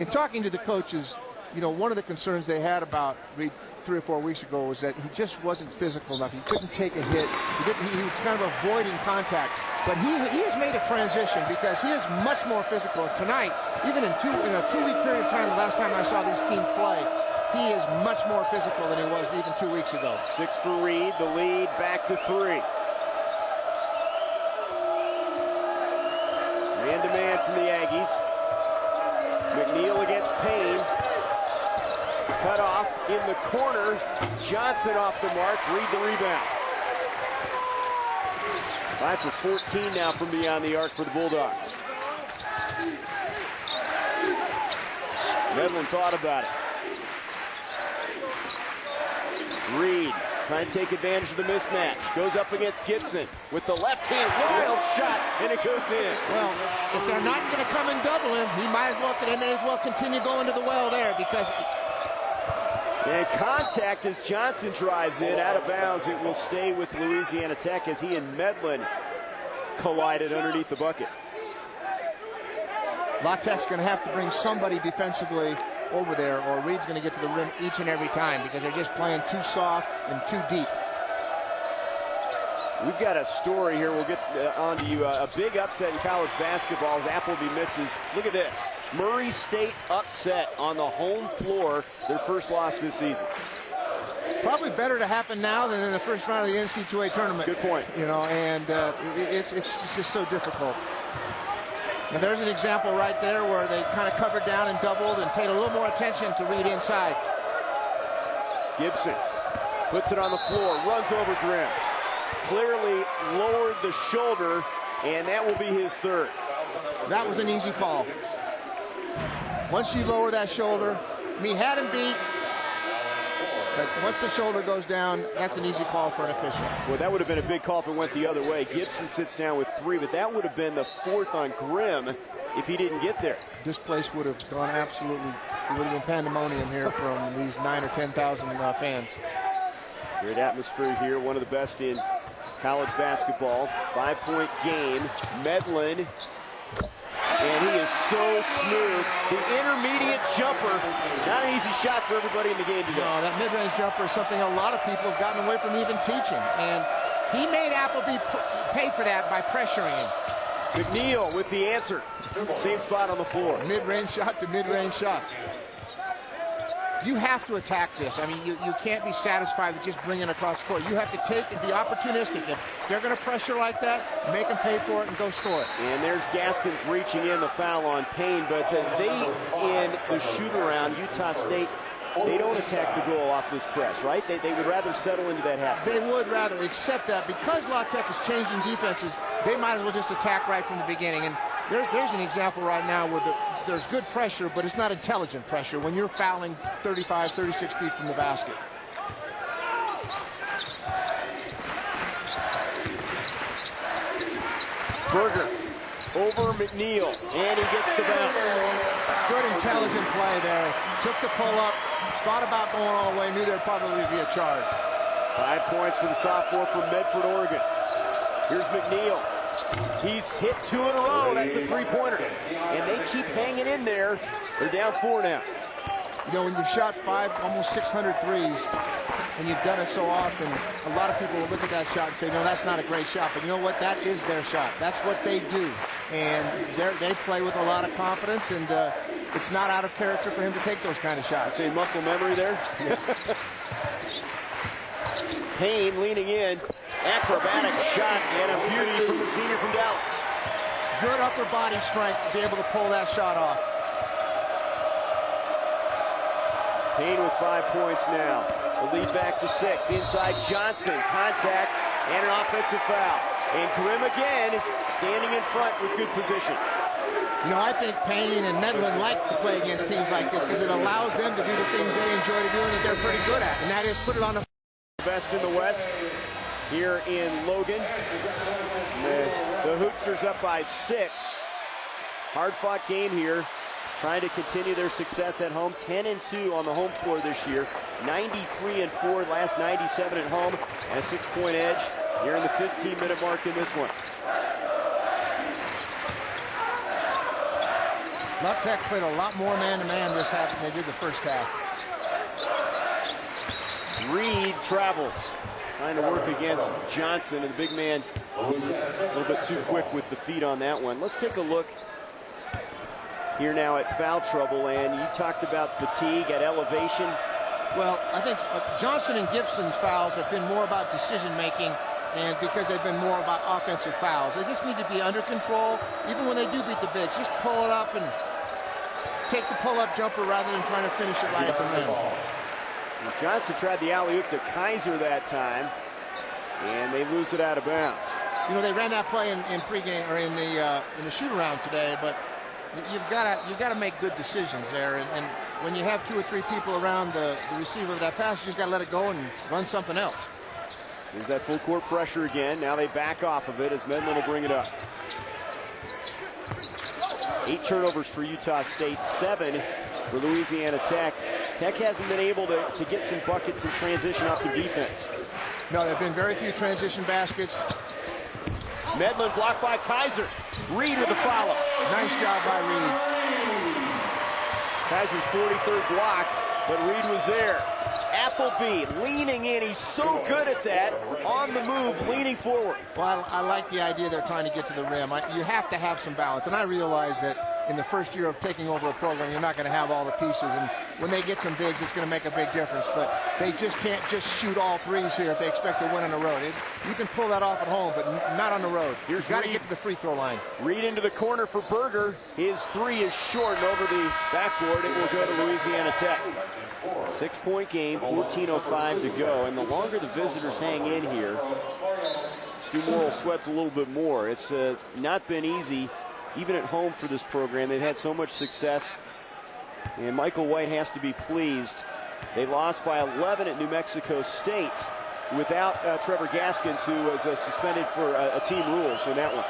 In talking to the coaches, you know, one of the concerns they had about Reed 3 or 4 weeks ago was that he just wasn't physical enough. He couldn't take a hit. He was kind of avoiding contact. But he has made a transition because he is much more physical. Tonight, even in a 2-week period of time, the last time I saw these teams play, he is much more physical than he was even 2 weeks ago. 6 for Reed, the lead back to 3. Man-to-man from the Aggies. McNeil against Payne. Cut off in the corner. Johnson off the mark. Reed the rebound. 5 for 14 now from beyond the arc for the Bulldogs. Medlin thought about it. Reed trying to take advantage of the mismatch. Goes up against Gibson with the left hand. Wild shot, and it goes in. Well, if they're not going to come and double him, they may as well continue going to the well there because... And contact as Johnson drives in out of bounds. It will stay with Louisiana Tech as he and Medlin collided underneath the bucket. La Tech's going to have to bring somebody defensively over there, or Reed's going to get to the rim each and every time because they're just playing too soft and too deep. We've got a story here. We'll get on to you. A big upset in college basketball as Appleby misses. Look at this. Murray State upset on the home floor. Their first loss this season. Probably better to happen now than in the first round of the NCAA tournament. Good point. You know, and it's just so difficult. Now there's an example right there where they kind of covered down and doubled and paid a little more attention to read inside. Gibson puts it on the floor, runs over Grimm. Clearly lowered the shoulder, and that will be his third. That was an easy call. Once you lower that shoulder, he had him beat, but once the shoulder goes down, that's an easy call for an official. Well, that would have been a big call if it went the other way. Gibson sits down with 3, but that would have been the 4th on Grimm if he didn't get there. This place would have gone absolutely, it would have been pandemonium here from these 9,000 or 10,000 fans. Great atmosphere here, one of the best in college basketball. 5-point game. Medlin, and he is so smooth. The intermediate jumper, not an easy shot for everybody in the game today. No, that mid-range jumper is something a lot of people have gotten away from even teaching, and he made Appleby pay for that by pressuring him. McNeil with the answer. Same spot on the floor. Mid-range shot to mid-range shot. You have to attack this. I mean, you can't be satisfied with just bringing it across the court. You have to take and be opportunistic. If they're going to pressure like that, make them pay for it and go score it. And there's Gaskins reaching in, the foul on Payne, but they, in the shoot-around, Utah State, they don't attack the goal off this press, right? They would rather settle into that half. They would rather, except that because La Tech is changing defenses, they might as well just attack right from the beginning. And there's an example right now where there's good pressure, but it's not intelligent pressure when you're fouling 35, 36 feet from the basket. Berger over McNeil, and he gets the bounce. Good intelligent play there. Took the pull-up, thought about going all the way, knew there'd probably be a charge. 5 points for the sophomore from Medford, Oregon. Here's McNeil. He's hit 2 in a row. That's a three-pointer. And they keep hanging in there. They're down 4 now. You know, when you've shot almost 600 threes, and you've done it so often, a lot of people will look at that shot and say, no, that's not a great shot. But you know what? That is their shot. That's what they do. And they play with a lot of confidence, and it's not out of character for him to take those kind of shots. Say muscle memory there. Yeah. Payne leaning in. Acrobatic shot and a beauty from the senior from Dallas. Good upper body strength to be able to pull that shot off. Payne with 5 points now. The lead back to 6. Inside Johnson. Contact and an offensive foul. And Grimm again standing in front with good position. You know, I think Payne and Medlin like to play against teams like this because it allows them to do the things they enjoy doing that they're pretty good at, and that is put it on the best in the West here in Logan. The Hoopsters up by 6. Hard-fought game here, trying to continue their success at home. 10-2 on the home floor this year. 93-4, last 97 at home, and a 6-point edge here in the 15-minute mark in this one. La Tech played a lot more man-to-man this half than they did the first half. Reed travels, trying to work against Johnson, and the big man a little bit too quick with the feet on that one. Let's take a look here now at foul trouble, and you talked about fatigue at elevation. Well, I think Johnson and Gibson's fouls have been more about decision-making, and because they've been more about offensive fouls. They just need to be under control, even when they do beat the bench. Just pull it up and take the pull-up jumper rather than trying to finish it right at the rim. Johnson tried the alley-oop to Kyiser that time, and they lose it out of bounds. You know, they ran that play in pregame or in the shoot-around today, but you've got to make good decisions there. And when you have 2 or 3 people around the receiver of that pass, you just got to let it go and run something else. There's that full court pressure again. Now they back off of it as Medlin will bring it up. 8 turnovers for Utah State, 7 for Louisiana Tech. Tech hasn't been able to get some buckets in transition off the defense. No, there have been very few transition baskets. Medlin blocked by Kyiser. Reed with the follow. Nice job by Reed. Kyisean's 43rd block, but Reed was there. Appleby leaning in. He's so good at that. On the move, leaning forward. Well, I like the idea they're trying to get to the rim. You have to have some balance. And I realize that in the first year of taking over a program, you're not going to have all the pieces. And when they get some bigs, it's going to make a big difference. But they just can't just shoot all threes here if they expect to win on the road. You can pull that off at home, but not on the road. You've got to get to the free throw line. Reed into the corner for Berger. His three is short and over the backboard. It will go to Louisiana Tech. 6-point game, 14:05 to go. And the longer the visitors hang in here, Stu Morrill sweats a little bit more. It's not been easy, even at home, for this program. They've had so much success, and Michael White has to be pleased. They lost by 11 at New Mexico State without Trevor Gaskins, who was suspended for a team rules in that one.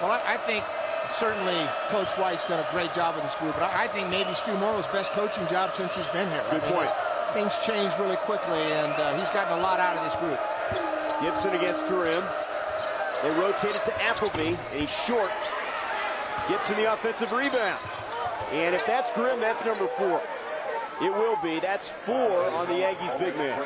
Well, I think certainly Coach White's done a great job with this group, but I think maybe Stu Morrill's best coaching job since he's been here. Good point. Things change really quickly, and he's gotten a lot out of this group. Gibson against Karim. They rotate it to Appleby, and he's short. Gibson the offensive rebound. And if that's Grimm, that's number 4. It will be. That's 4 on the Aggies' big man.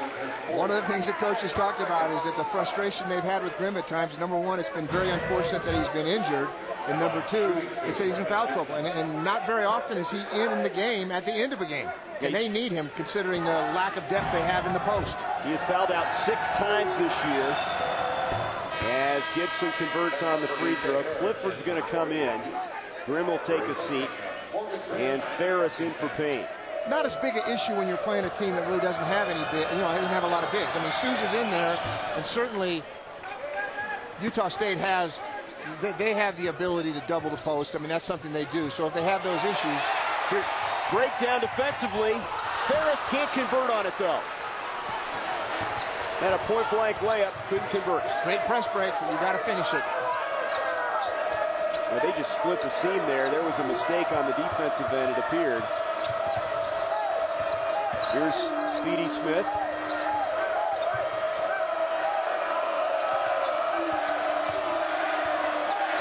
One of the things that coaches talked about is that the frustration they've had with Grimm at times, number 1, it's been very unfortunate that he's been injured. And number 2, it's that he's in foul trouble. And not very often is he in the game at the end of a game. And they need him, considering the lack of depth they have in the post. He has fouled out 6 times this year as Gibson converts on the free throw. Clifford's going to come in. Grimm will take a seat. And Ferris in for Payne. Not as big an issue when you're playing a team that really doesn't have any big, doesn't have a lot of bigs. I mean, Sousa's in there, and certainly Utah State they have the ability to double the post. I mean, that's something they do. So if they have those issues. Here, breakdown defensively. Ferris can't convert on it, though. Had a point-blank layup, couldn't convert. Great press break, but you got to finish it. Well, they just split the seam there. There was a mistake on the defensive end, it appeared. Here's Speedy Smith.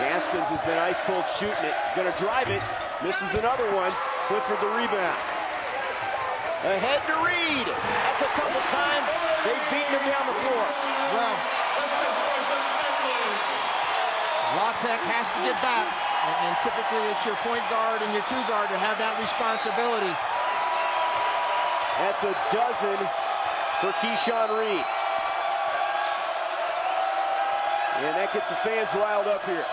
Gaskins has been ice cold shooting it. Going to drive it. Misses another one. Clifford the rebound. Ahead to Reed. That's a couple times. They've beaten him down the floor. Well, La Tech has to get back. And typically it's your point guard and your 2 guard to have that responsibility. That's a dozen for Kyisean Reed. And that gets the fans riled up here.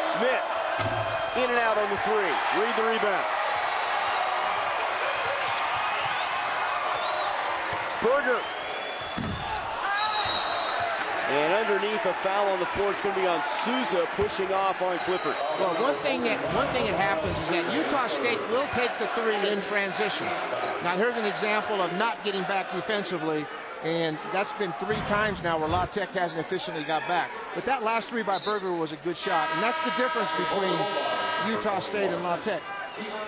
Smith in and out on the 3. Reed the rebound. Berger. And underneath, a foul on the floor. It's going to be on Sousa, pushing off on Clifford. Well, one thing that happens is that Utah State will take the 3 in transition. Now, here's an example of not getting back defensively, and that's been 3 times now where La Tech hasn't efficiently got back. But that last 3 by Berger was a good shot, and that's the difference between Utah State and La Tech.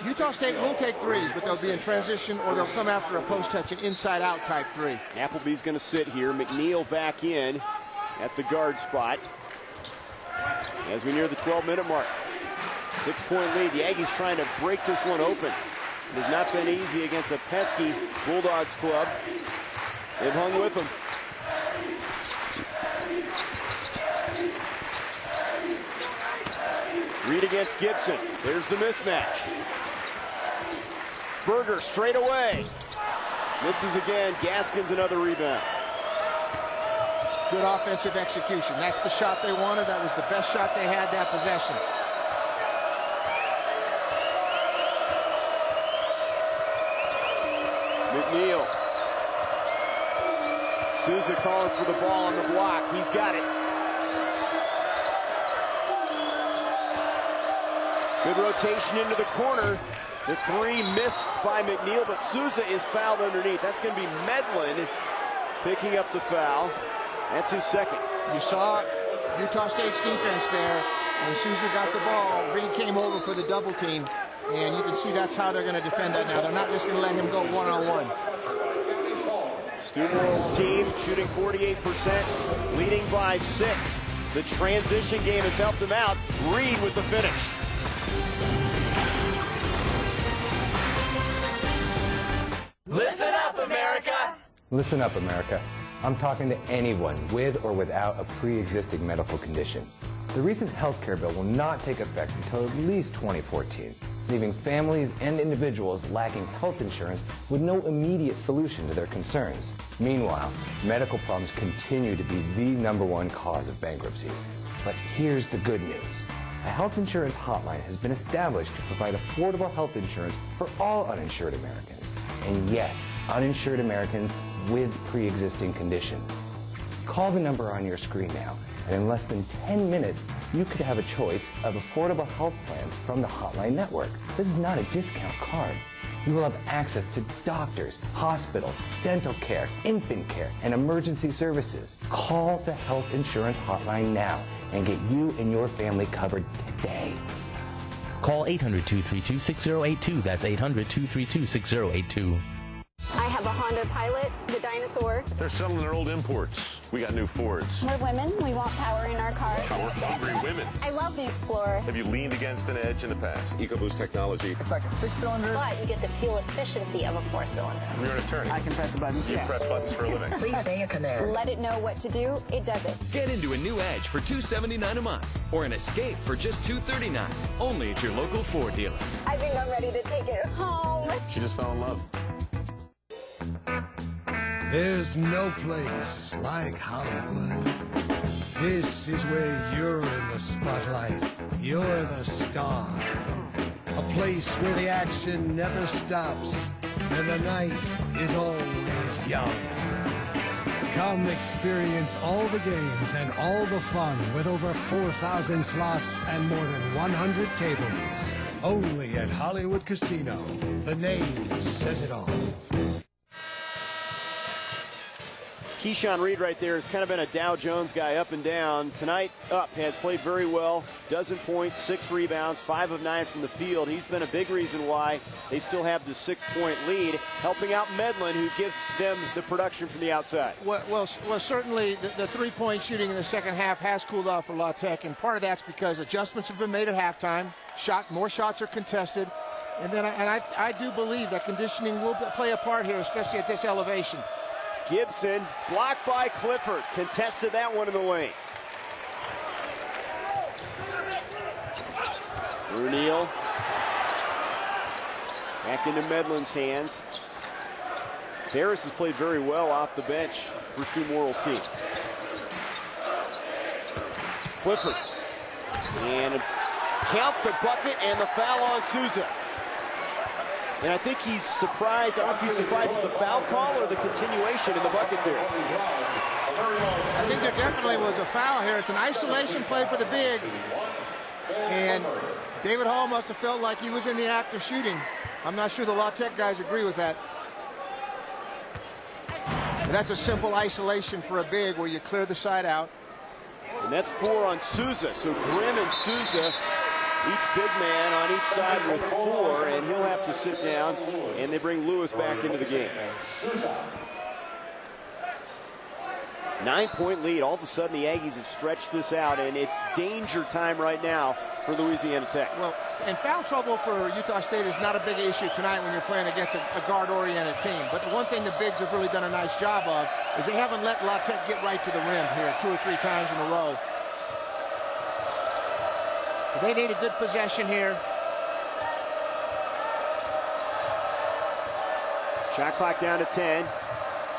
Utah State will take 3s, but they'll be in transition or they'll come after a post touch, an inside-out type 3. Appleby's going to sit here. McNeil back in at the guard spot as we near the 12-minute mark. 6-point lead. The Aggies trying to break this one open. It has not been easy against a pesky Bulldogs club. They've hung with them. Reed against Gibson. There's the mismatch. Berger straight away. Misses again. Gaskins another rebound. Good offensive execution. That's the shot they wanted. That was the best shot they had that possession. McNeil. Sousa calling for the ball on the block. He's got it. Good rotation into the corner. The 3 missed by McNeil, but Sousa is fouled underneath. That's going to be Medlin picking up the foul. That's his second. You saw Utah State's defense there. When Sousa got the ball, Reed came over for the double team. And you can see that's how they're going to defend that now. They're not just going to let him go one-on-one. Stu Morrill's team shooting 48%, leading by 6. The transition game has helped him out. Reed with the finish. Listen up, America! Listen up, America. I'm talking to anyone with or without a pre-existing medical condition. The recent health care bill will not take effect until at least 2014, leaving families and individuals lacking health insurance with no immediate solution to their concerns. Meanwhile, medical problems continue to be the #1 cause of bankruptcies. But here's the good news. A health insurance hotline has been established to provide affordable health insurance for all uninsured Americans. And yes, uninsured Americans with pre-existing conditions. Call the number on your screen now, and in less than 10 minutes, you could have a choice of affordable health plans from the Hotline Network. This is not a discount card. You will have access to doctors, hospitals, dental care, infant care, and emergency services. Call the health insurance hotline now and get you and your family covered today. Call 800-232-6082. That's 800-232-6082. I have a Honda Pilot, the dinosaur. They're selling their old imports. We got new Fords. We're women. We want power in our cars. Power-hungry women. I love the Explorer. Have you leaned against an edge in the past? EcoBoost technology. It's like a 6-cylinder. But you get the fuel efficiency of a 4-cylinder. You're an attorney. I can press the buttons. You press buttons for a living. Please say a command. Let it know what to do. It does it. Get into a new Edge for $279 a month or an Escape for just $239. Only at your local Ford dealer. I think I'm ready to take it home. She just fell in love. There's no place like Hollywood. This is where you're in the spotlight. You're the star. A place where the action never stops and the night is always young. Come experience all the games and all the fun with over 4,000 slots and more than 100 tables. Only at Hollywood Casino. The name says it all. Kyisean Reed right there has kind of been a Dow Jones guy up and down. Tonight, has played very well. Dozen points, 6 rebounds, 5 of 9 from the field. He's been a big reason why they still have the 6-point lead, helping out Medlin, who gives them the production from the outside. Well, certainly the three-point shooting in the second half has cooled off for La Tech, and part of that's because adjustments have been made at halftime. More shots are contested, and I do believe that conditioning will play a part here, especially at this elevation. Gibson, blocked by Clifford, contested that one in the lane. O'Neal, back into Medlin's hands. Ferris has played very well off the bench for Stu Morrill's team. Clifford, and count the bucket and the foul on Souza. And I think he's surprised. I don't know if he's surprised at the foul call or the continuation in the bucket there. I think there definitely was a foul here. It's an isolation play for the big. And David Hall must have felt like he was in the act of shooting. I'm not sure the La Tech guys agree with that. But that's a simple isolation for a big where you clear the side out. And that's 4 on Souza. So Grimm and Souza, each big man on each side with 4, and he'll have to sit down, and they bring Lewis back into the game. 9-point lead. All of a sudden, the Aggies have stretched this out, and it's danger time right now for Louisiana Tech. Well, and foul trouble for Utah State is not a big issue tonight when you're playing against a guard-oriented team. But the one thing the bigs have really done a nice job of is they haven't let La Tech get right to the rim here 2 or 3 times in a row. They need a good possession here. Shot clock down to 10.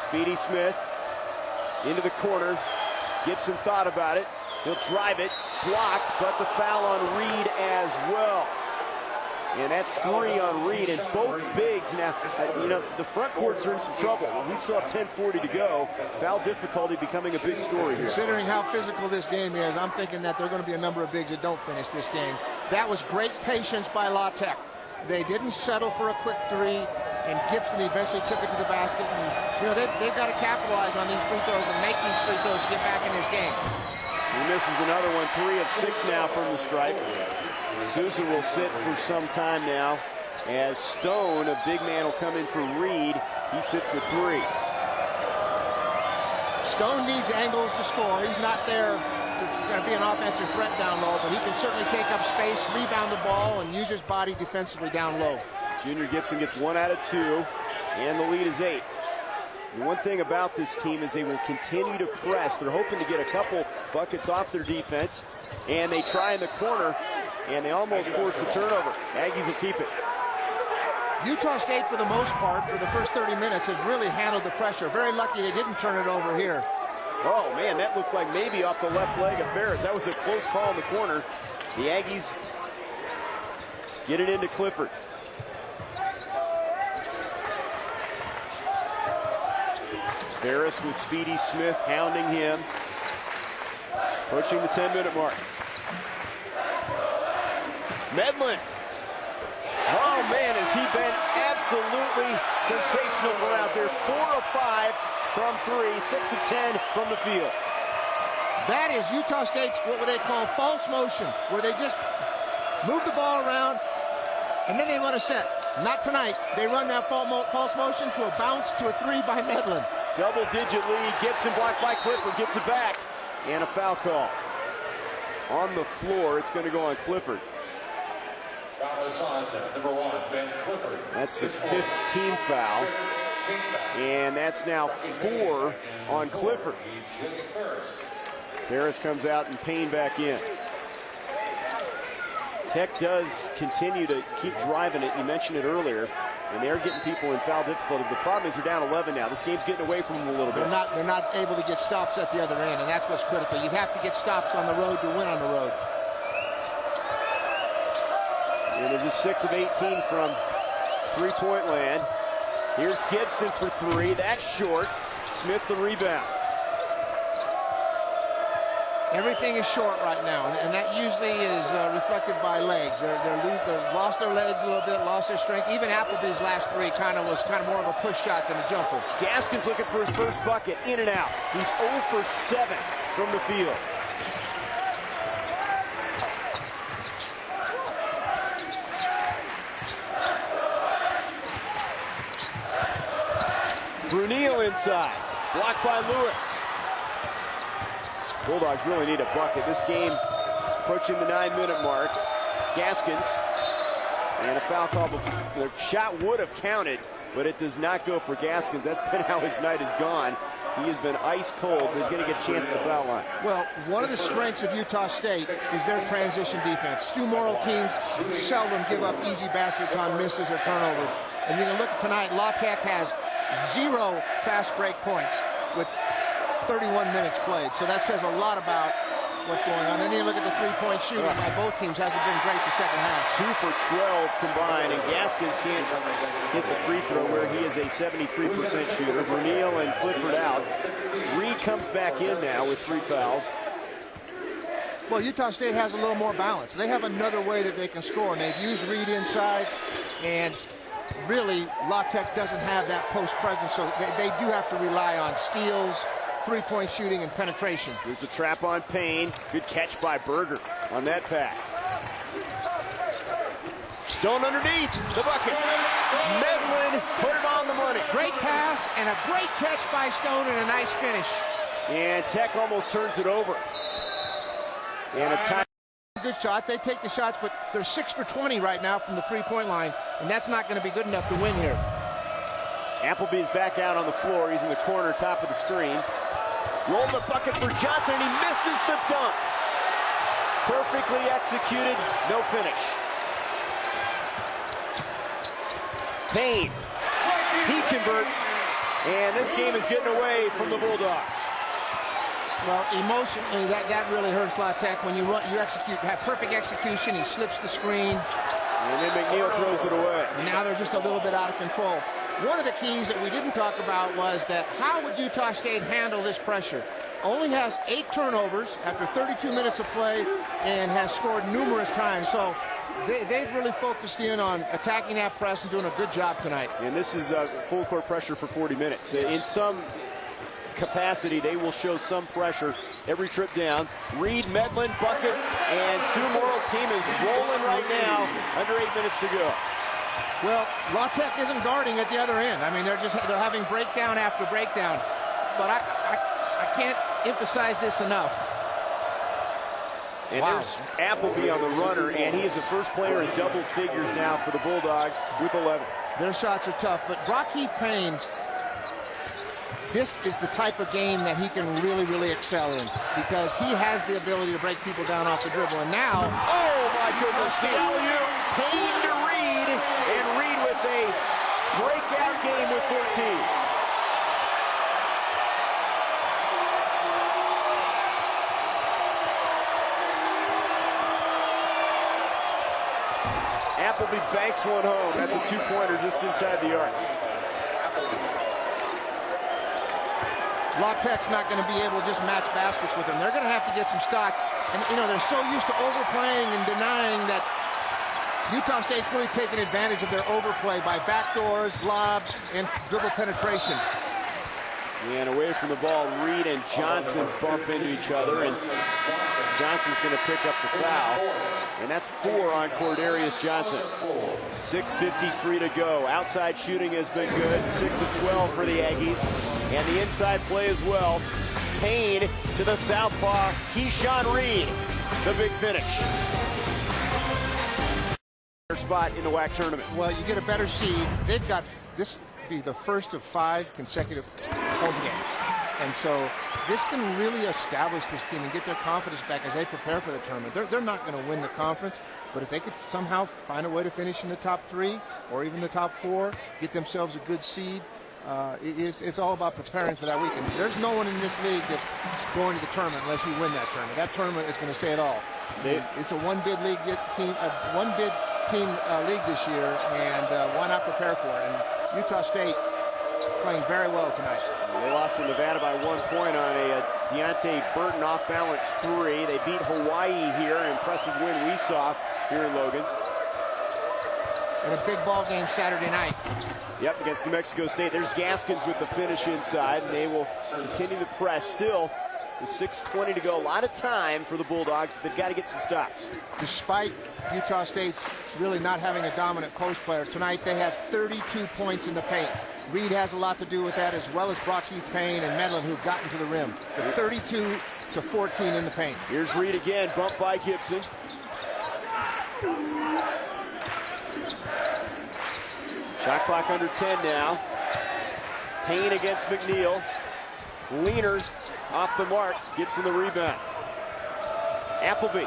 Speedy Smith into the corner. Gibson thought about it. He'll drive it. Blocked, but the foul on Reed as well. And that's 3 on Reed, and both bigs now, the front courts are in some trouble. We still have 10:40 to go. Foul difficulty becoming a big story here. Considering how physical this game is, I'm thinking that there are going to be a number of bigs that don't finish this game. That was great patience by La Tech. They didn't settle for a quick 3, and Gibson eventually took it to the basket. And, they've got to capitalize on these free throws and make these free throws to get back in this game. He misses another one. 3 of 6 now from the stripe. Souza will sit for some time now as Stone, a big man, will come in for Reed. He sits with 3. Stone needs angles to score. He's not there to be an offensive threat down low, but he can certainly take up space, rebound the ball, and use his body defensively down low. Junior Gibson gets 1 out of 2, and the lead is 8. And one thing about this team is they will continue to press. They're hoping to get a couple buckets off their defense, and they try in the corner, and they almost force the turnover. Aggies will keep it. Utah State, for the most part, for the first 30 minutes, has really handled the pressure. Very lucky they didn't turn it over here. Oh, man, that looked like maybe off the left leg of Ferris. That was a close call in the corner. The Aggies get it into Clifford. Ferris with Speedy Smith hounding him. Approaching the 10-minute mark. Medlin. Oh, man, has he been absolutely sensational from out there. 4 of 5 from 3, 6 of 10 from the field. That is Utah State's what they call false motion, where they just move the ball around, and then they run a set. Not tonight. They run that false motion to a bounce to a 3 by Medlin. Double-digit lead. Gibson blocked by Clifford. Gets it back. And a foul call. On the floor, it's going to go on Clifford. Number 1, Ben Clifford. That's the 15th foul. And that's now 4 on Clifford. Ferris comes out and Payne back in. Tech does continue to keep driving it. You mentioned it earlier. And they're getting people in foul difficulty. The problem is they're down 11 now. This game's getting away from them a little bit. They're not able to get stops at the other end, and that's what's critical. You have to get stops on the road to win on the road. And they're just 6 of 18 from three-point land. Here's Gibson for 3. That's short. Smith the rebound. Everything is short right now, and that usually is reflected by legs. They've lost their legs a little bit, lost their strength. Even Appleby's last 3 was more of a push shot than a jumper. Gaskin's looking for his first bucket, in and out. He's 0 for 7 from the field. Brunel inside, blocked by Lewis. Bulldogs really need a bucket. This game approaching the 9-minute mark. Gaskins, and a foul call before. The shot would have counted, but it does not go for Gaskins. That's been how his night has gone. He has been ice cold, but he's going to get a chance at the foul line. Well, one of the strengths of Utah State is their transition defense. Stu Morrill teams seldom give up easy baskets on misses or turnovers. And you can look at tonight, La Tech has 0 fast break points with 31 minutes played. So that says a lot about what's going on. Then you look at the three-point shooting by both teams. Hasn't been great the second half. 2 for 12 combined, and Gaskins can't hit the free throw where he is a 73% shooter. Brunel and Clifford out. Reed comes back in now with 3 fouls. Well, Utah State has a little more balance. They have another way that they can score, and they've used Reed inside, and really La Tech doesn't have that post presence, so they do have to rely on steals, three-point shooting, and penetration. Here's the trap on Payne. Good catch by Berger on that pass. Stone underneath the bucket. Medlin put it on the money. Great pass and a great catch by Stone and a nice finish. And Tech almost turns it over. And a time. Good shot. They take the shots, but they're 6 for 20 right now from the three-point line, and that's not going to be good enough to win here. Appleby's back out on the floor. He's in the corner, top of the screen. Rolled the bucket for Johnson, and he misses the dunk. Perfectly executed, no finish. Payne, he converts, and this game is getting away from the Bulldogs. Well, emotionally, that really hurts La Tech when you have perfect execution. He slips the screen. And then McNeil throws it away. And now they're just a little bit out of control. One of the keys that we didn't talk about was that how would Utah State handle this pressure? Only has 8 turnovers after 32 minutes of play and has scored numerous times. So they've really focused in on attacking that press and doing a good job tonight. And this is full court pressure for 40 minutes. Yes. In some capacity, they will show some pressure every trip down. Reed, Medlin, bucket, and Stu Morrill's team is rolling right now. Under 8 minutes to go. Well, La Tech isn't guarding at the other end. I mean, they're having breakdown after breakdown. But I can't emphasize this enough. And there's Appleby on the runner, and he is the first player in double figures now for the Bulldogs with 11. Their shots are tough, but Keith Payne, this is the type of game that he can really, really excel in because he has the ability to break people down off the dribble. And now, oh my goodness, the alley-oop, Payne to Reed, and Reed with a breakout game with 14. Appleby banks one home. That's a two-pointer just inside the arc. La Tech's not going to be able to just match baskets with them. They're going to have to get some stocks. And, you know, they're so used to overplaying and denying that Utah State's really taking advantage of their overplay by backdoors, lobs, and dribble penetration. And away from the ball, Reed and Johnson bump into each other, and Johnson's going to pick up the foul. And that's 4 on Cordarius Johnson. 6:53 to go. Outside shooting has been good. 6 of 12 for the Aggies. And the inside play as well. Payne to the southpaw, Kyisean Reed. The big finish. Their spot in the WAC tournament. Well, you get a better seed. They've got this be the first of 5 consecutive home games. And so this can really establish this team and get their confidence back as they prepare for the tournament. They're not going to win the conference, but if they could somehow find a way to finish in the top 3 or even the top 4, get themselves a good seed, it's all about preparing for that weekend. There's no one in this league that's going to the tournament unless you win that tournament. That tournament is going to say it all. It's a one-bid league team, league this year, and why not prepare for it? And Utah State playing very well tonight. They lost to Nevada by 1 point on a Deontay Burton off-balance 3. They beat Hawaii here, an impressive win we saw here in Logan. And a big ball game Saturday night. Yep, against New Mexico State. There's Gaskins with the finish inside, and they will continue the press. Still, with 6:20 to go, a lot of time for the Bulldogs, but they've got to get some stops. Despite Utah State's really not having a dominant post player, tonight they have 32 points in the paint. Reed has a lot to do with that, as well as Keith Payne and Medlin, who've gotten to the rim. The 32 to 14 in the paint. Here's Reed again, bumped by Gibson. Shot clock under 10 now. Payne against McNeil. Leaner off the mark. Gibson the rebound. Appleby.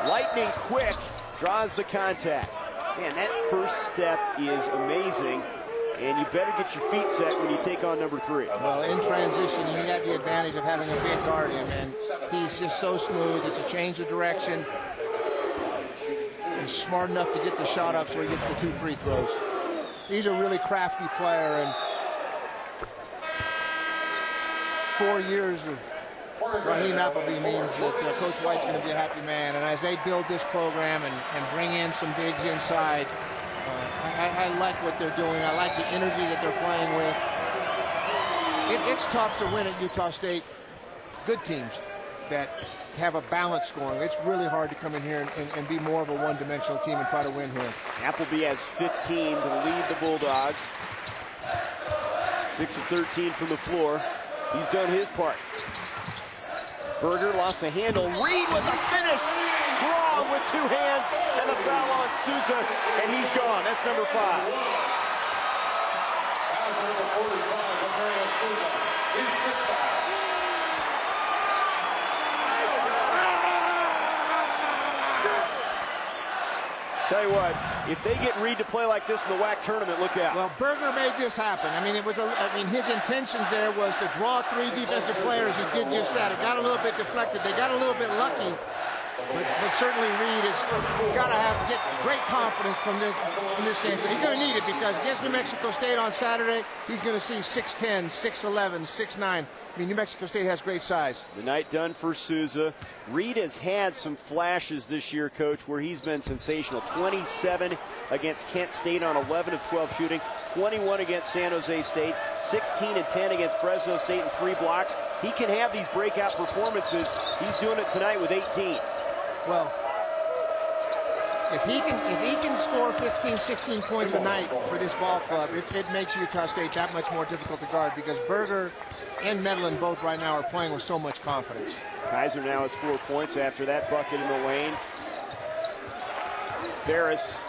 Lightning quick. Draws the contact. Man, that first step is amazing. And you better get your feet set when you take on number 3. Well, in transition, he had the advantage of having a big guard him, and he's just so smooth. It's a change of direction. He's smart enough to get the shot up so he gets the 2 free throws. He's a really crafty player, and 4 years of Raheem Appleby means that Coach White's going to be a happy man. And as they build this program and bring in some bigs inside, I like what they're doing. I like the energy that they're playing with. It's tough to win at Utah State. Good teams that have a balanced scoring. It's really hard to come in here and be more of a one-dimensional team and try to win here. Appleby has 15 to lead the Bulldogs. 6 of 13 from the floor. He's done his part. Berger lost a handle. Reed with the finish. Strong with 2 hands. And the foul on Souza. And he's gone. That's number 5. Tell you what, if they get Reed to play like this in the WAC tournament, look out. Well, Berger made this happen. I mean, his intentions there was to draw 3 defensive players. He did just that. It got a little bit deflected. They got a little bit lucky. But certainly Reed has got to get great confidence from this game. But he's going to need it because against New Mexico State on Saturday, he's going to see 6'10", 6'11", 6'9". I mean, New Mexico State has great size. The night done for Souza. Reed has had some flashes this year, Coach, where he's been sensational. 27 against Kent State on 11 of 12 shooting. 21 against San Jose State. 16 and 10 against Fresno State and 3 blocks. He can have these breakout performances. He's doing it tonight with 18. Well, if he can score 15, 16 points a night for this ball club, it makes Utah State that much more difficult to guard because Berger and Medlin both right now are playing with so much confidence. Kyisean now has 4 points after that bucket in the lane. Ferris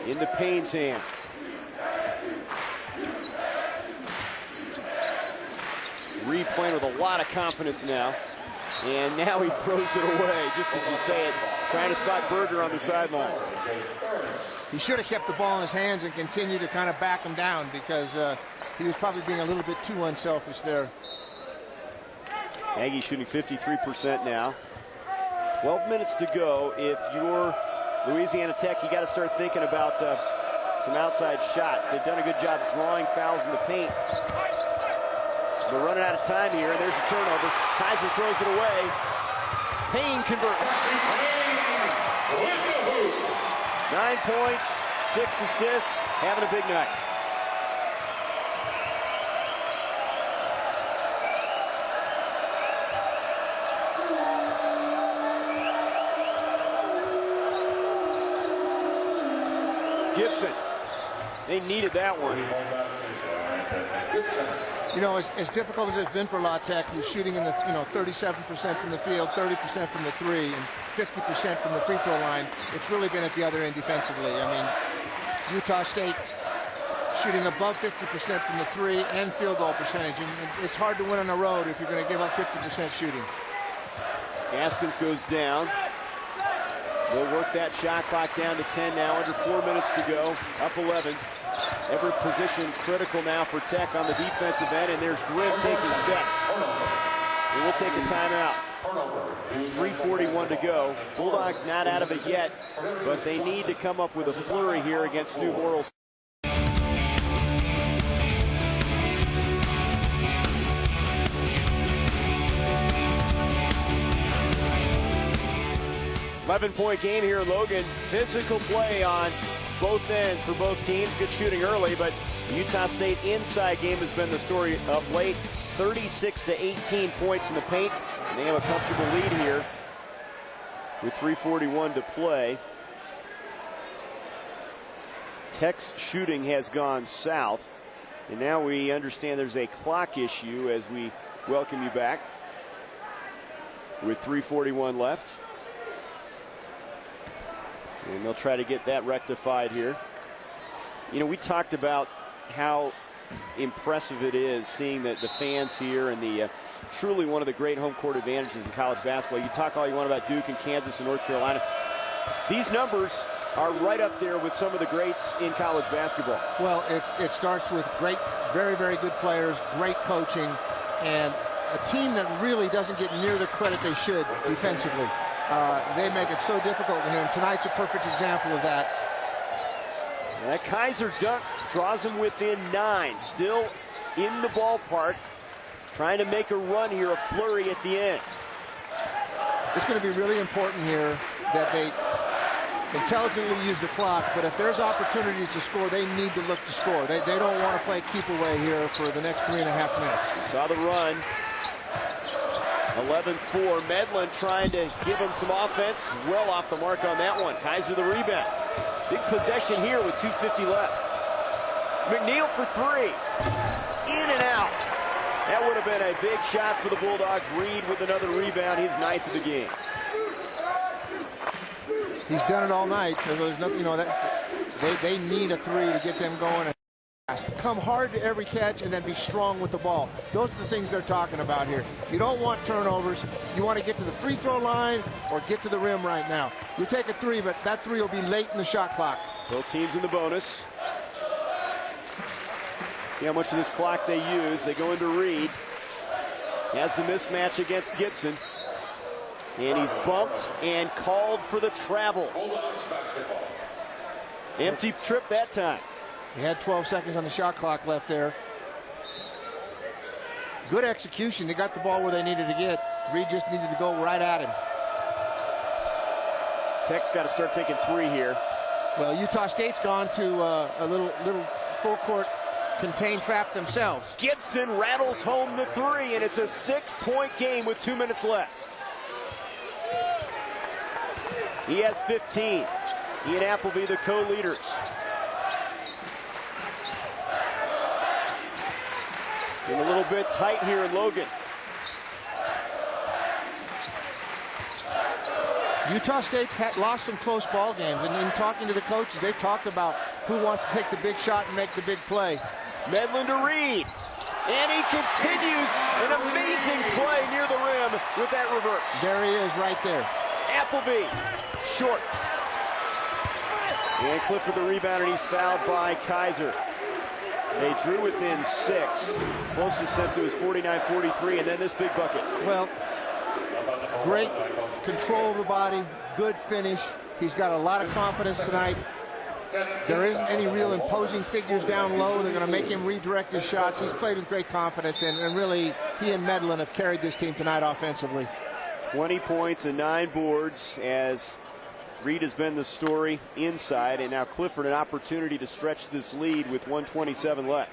into Payne's hands. Reed playing with a lot of confidence now. And now he throws it away, just as you say it, trying to spot Berger on the sideline. He should have kept the ball in his hands and continued to kind of back him down, because he was probably being a little bit too unselfish there. Aggie shooting 53% now. 12 minutes to go. If you're Louisiana Tech, you got to start thinking about some outside shots. They've done a good job drawing fouls in the paint. We're running out of time here, and there's a turnover. Kyisean throws it away. Payne converts. 9 points, 6 assists, having a big night. Gibson, they needed that one. You know, as difficult as it's been for La Tech, who's shooting in the 37% from the field, 30% from the three, and 50% from the free throw line, it's really been at the other end defensively. I mean, Utah State shooting above 50% from the three and field goal percentage, and it's hard to win on the road if you're going to give up 50% shooting. Gaskins goes down. They'll work that shot clock down to 10 now, under 4 minutes to go, up 11. Every position critical now for Tech on the defensive end, and there's Grimm taking steps. And we'll take a timeout. 3:41 to go. Bulldogs not out of it yet, but they need to come up with a flurry here against New Orleans. Point game here in Logan. Physical play on both ends for both teams. Good shooting early, but the Utah State inside game has been the story of late. 36 to 18 points in the paint, and they have a comfortable lead here with 3:41 to play. Tech's shooting has gone south, and now we understand there's a clock issue as we welcome you back with 3:41 left. And they'll try to get that rectified here. You know, we talked about how impressive it is seeing the fans here and the truly one of the great home court advantages in college basketball. You talk all you want about Duke and Kansas and North Carolina. These numbers are right up there with some of the greats in college basketball. Well, it starts with great, very, very good players, great coaching, and a team that really doesn't get near the credit they should defensively. They make it so difficult, and tonight's a perfect example of that. And that Kaiser dunk draws him within 9. Still in the ballpark, trying to make a run here, a flurry at the end. It's going to be really important here that they intelligently use the clock, but if there's opportunities to score, they need to look to score. They don't want to play keep away here for the next 3.5 minutes. Saw the run. 11-4. Medlin trying to give him some offense. Well off the mark on that one. Kaiser the rebound. Big possession here with 2:50 left. McNeil for 3. In and out. That would have been a big shot for the Bulldogs. Reed with another rebound. His 9th of the game. He's done it all night. There's nothing, they need a 3 to get them going. Come hard to every catch and then be strong with the ball. Those are the things they're talking about here. You don't want turnovers. You want to get to the free throw line or get to the rim right now. You take a 3, but that 3 will be late in the shot clock. Both teams in the bonus. See how much of this clock they use. They go into Reed. He has the mismatch against Gibson. And he's bumped and called for the travel. Empty trip that time. He had 12 seconds on the shot clock left there. Good execution. They got the ball where they needed to get. Reed just needed to go right at him. Tech's got to start thinking 3 here. Well, Utah State's gone to a little full court contained trap themselves. Gibson rattles home the 3, and it's a 6-point game with 2 minutes left. He has 15. He and Appleby the co-leaders. And a little bit tight here in Logan. Utah State's lost some close ball games, and in talking to the coaches, they've talked about who wants to take the big shot and make the big play. Medlin to Reed, and he continues an amazing play near the rim with that reverse. There he is right there. Appleby, short. And Clifford the rebound, and he's fouled by Kyisean. They drew within 6. Closest since it was 49-43, and then this big bucket. Well, great control of the body, good finish. He's got a lot of confidence tonight. There isn't any real imposing figures down low. They're going to make him redirect his shots. He's played with great confidence, and really, he and Medlin have carried this team tonight offensively. 20 points and 9 boards as Reed has been the story inside, and now Clifford an opportunity to stretch this lead with 1:27 left.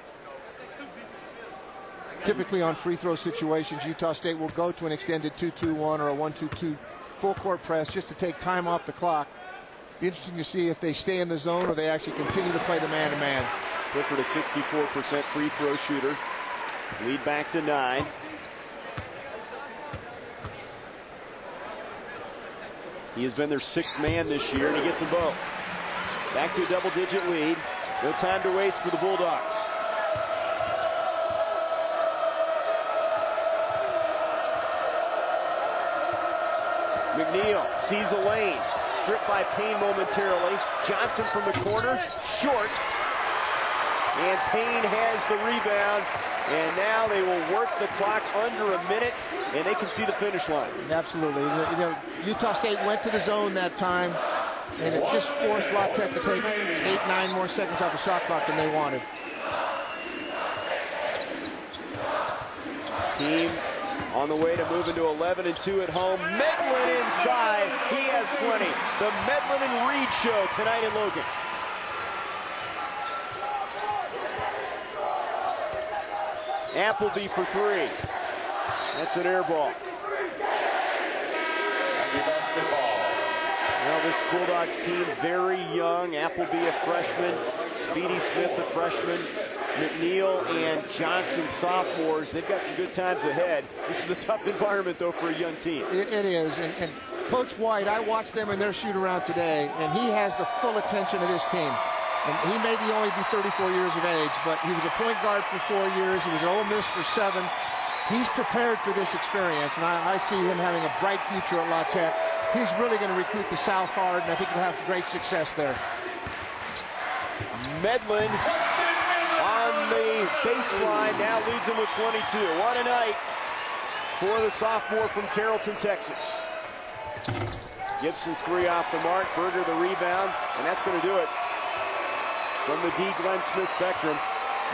Typically on free throw situations, Utah State will go to an extended 2-2-1 or a 1-2-2 full court press just to take time off the clock. Be interesting to see if they stay in the zone or they actually continue to play the man-to-man. Clifford a 64% free throw shooter. Lead back to 9. He has been their 6th man this year, and he gets them both. Back to a double-digit lead. No time to waste for the Bulldogs. McNeil sees a lane. Stripped by Payne momentarily. Johnson from the corner. Short. And Payne has the rebound. And now they will work the clock under a minute, and they can see the finish line. Absolutely. You know, Utah State went to the zone that time, and it just forced La Tech to take 8-9 more seconds off the shot clock than they wanted. This team on the way to move into 11-2 at home. Medlin inside. He has 20. The Medlin and Reed show tonight in Logan. Appleby for 3. That's an air ball. Well, this Bulldogs team very young. Appleby a freshman. Speedy Smith a freshman. McNeil and Johnson sophomores. They've got some good times ahead. This is a tough environment, though, for a young team. It is. And Coach White, I watched them in their shoot-around today, and he has the full attention of this team. And he may only be 34 years of age, but he was a point guard for 4 years. He was at Ole Miss for 7. He's prepared for this experience, and I see him having a bright future at La Tech. He's really going to recruit the South hard, and I think he'll have great success there. Medlin on the baseline now leads him with 22. What a night for the sophomore from Carrollton, Texas. Gibson's 3 off the mark. Berger the rebound, and that's going to do it. From the D. Glenn Smith spectrum,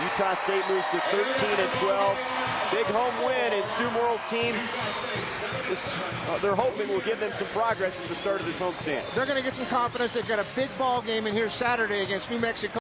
Utah State moves to 13-12. Big home win, and Stu Morrill's team, they're hoping will give them some progress at the start of this homestand. They're going to get some confidence. They've got a big ball game in here Saturday against New Mexico.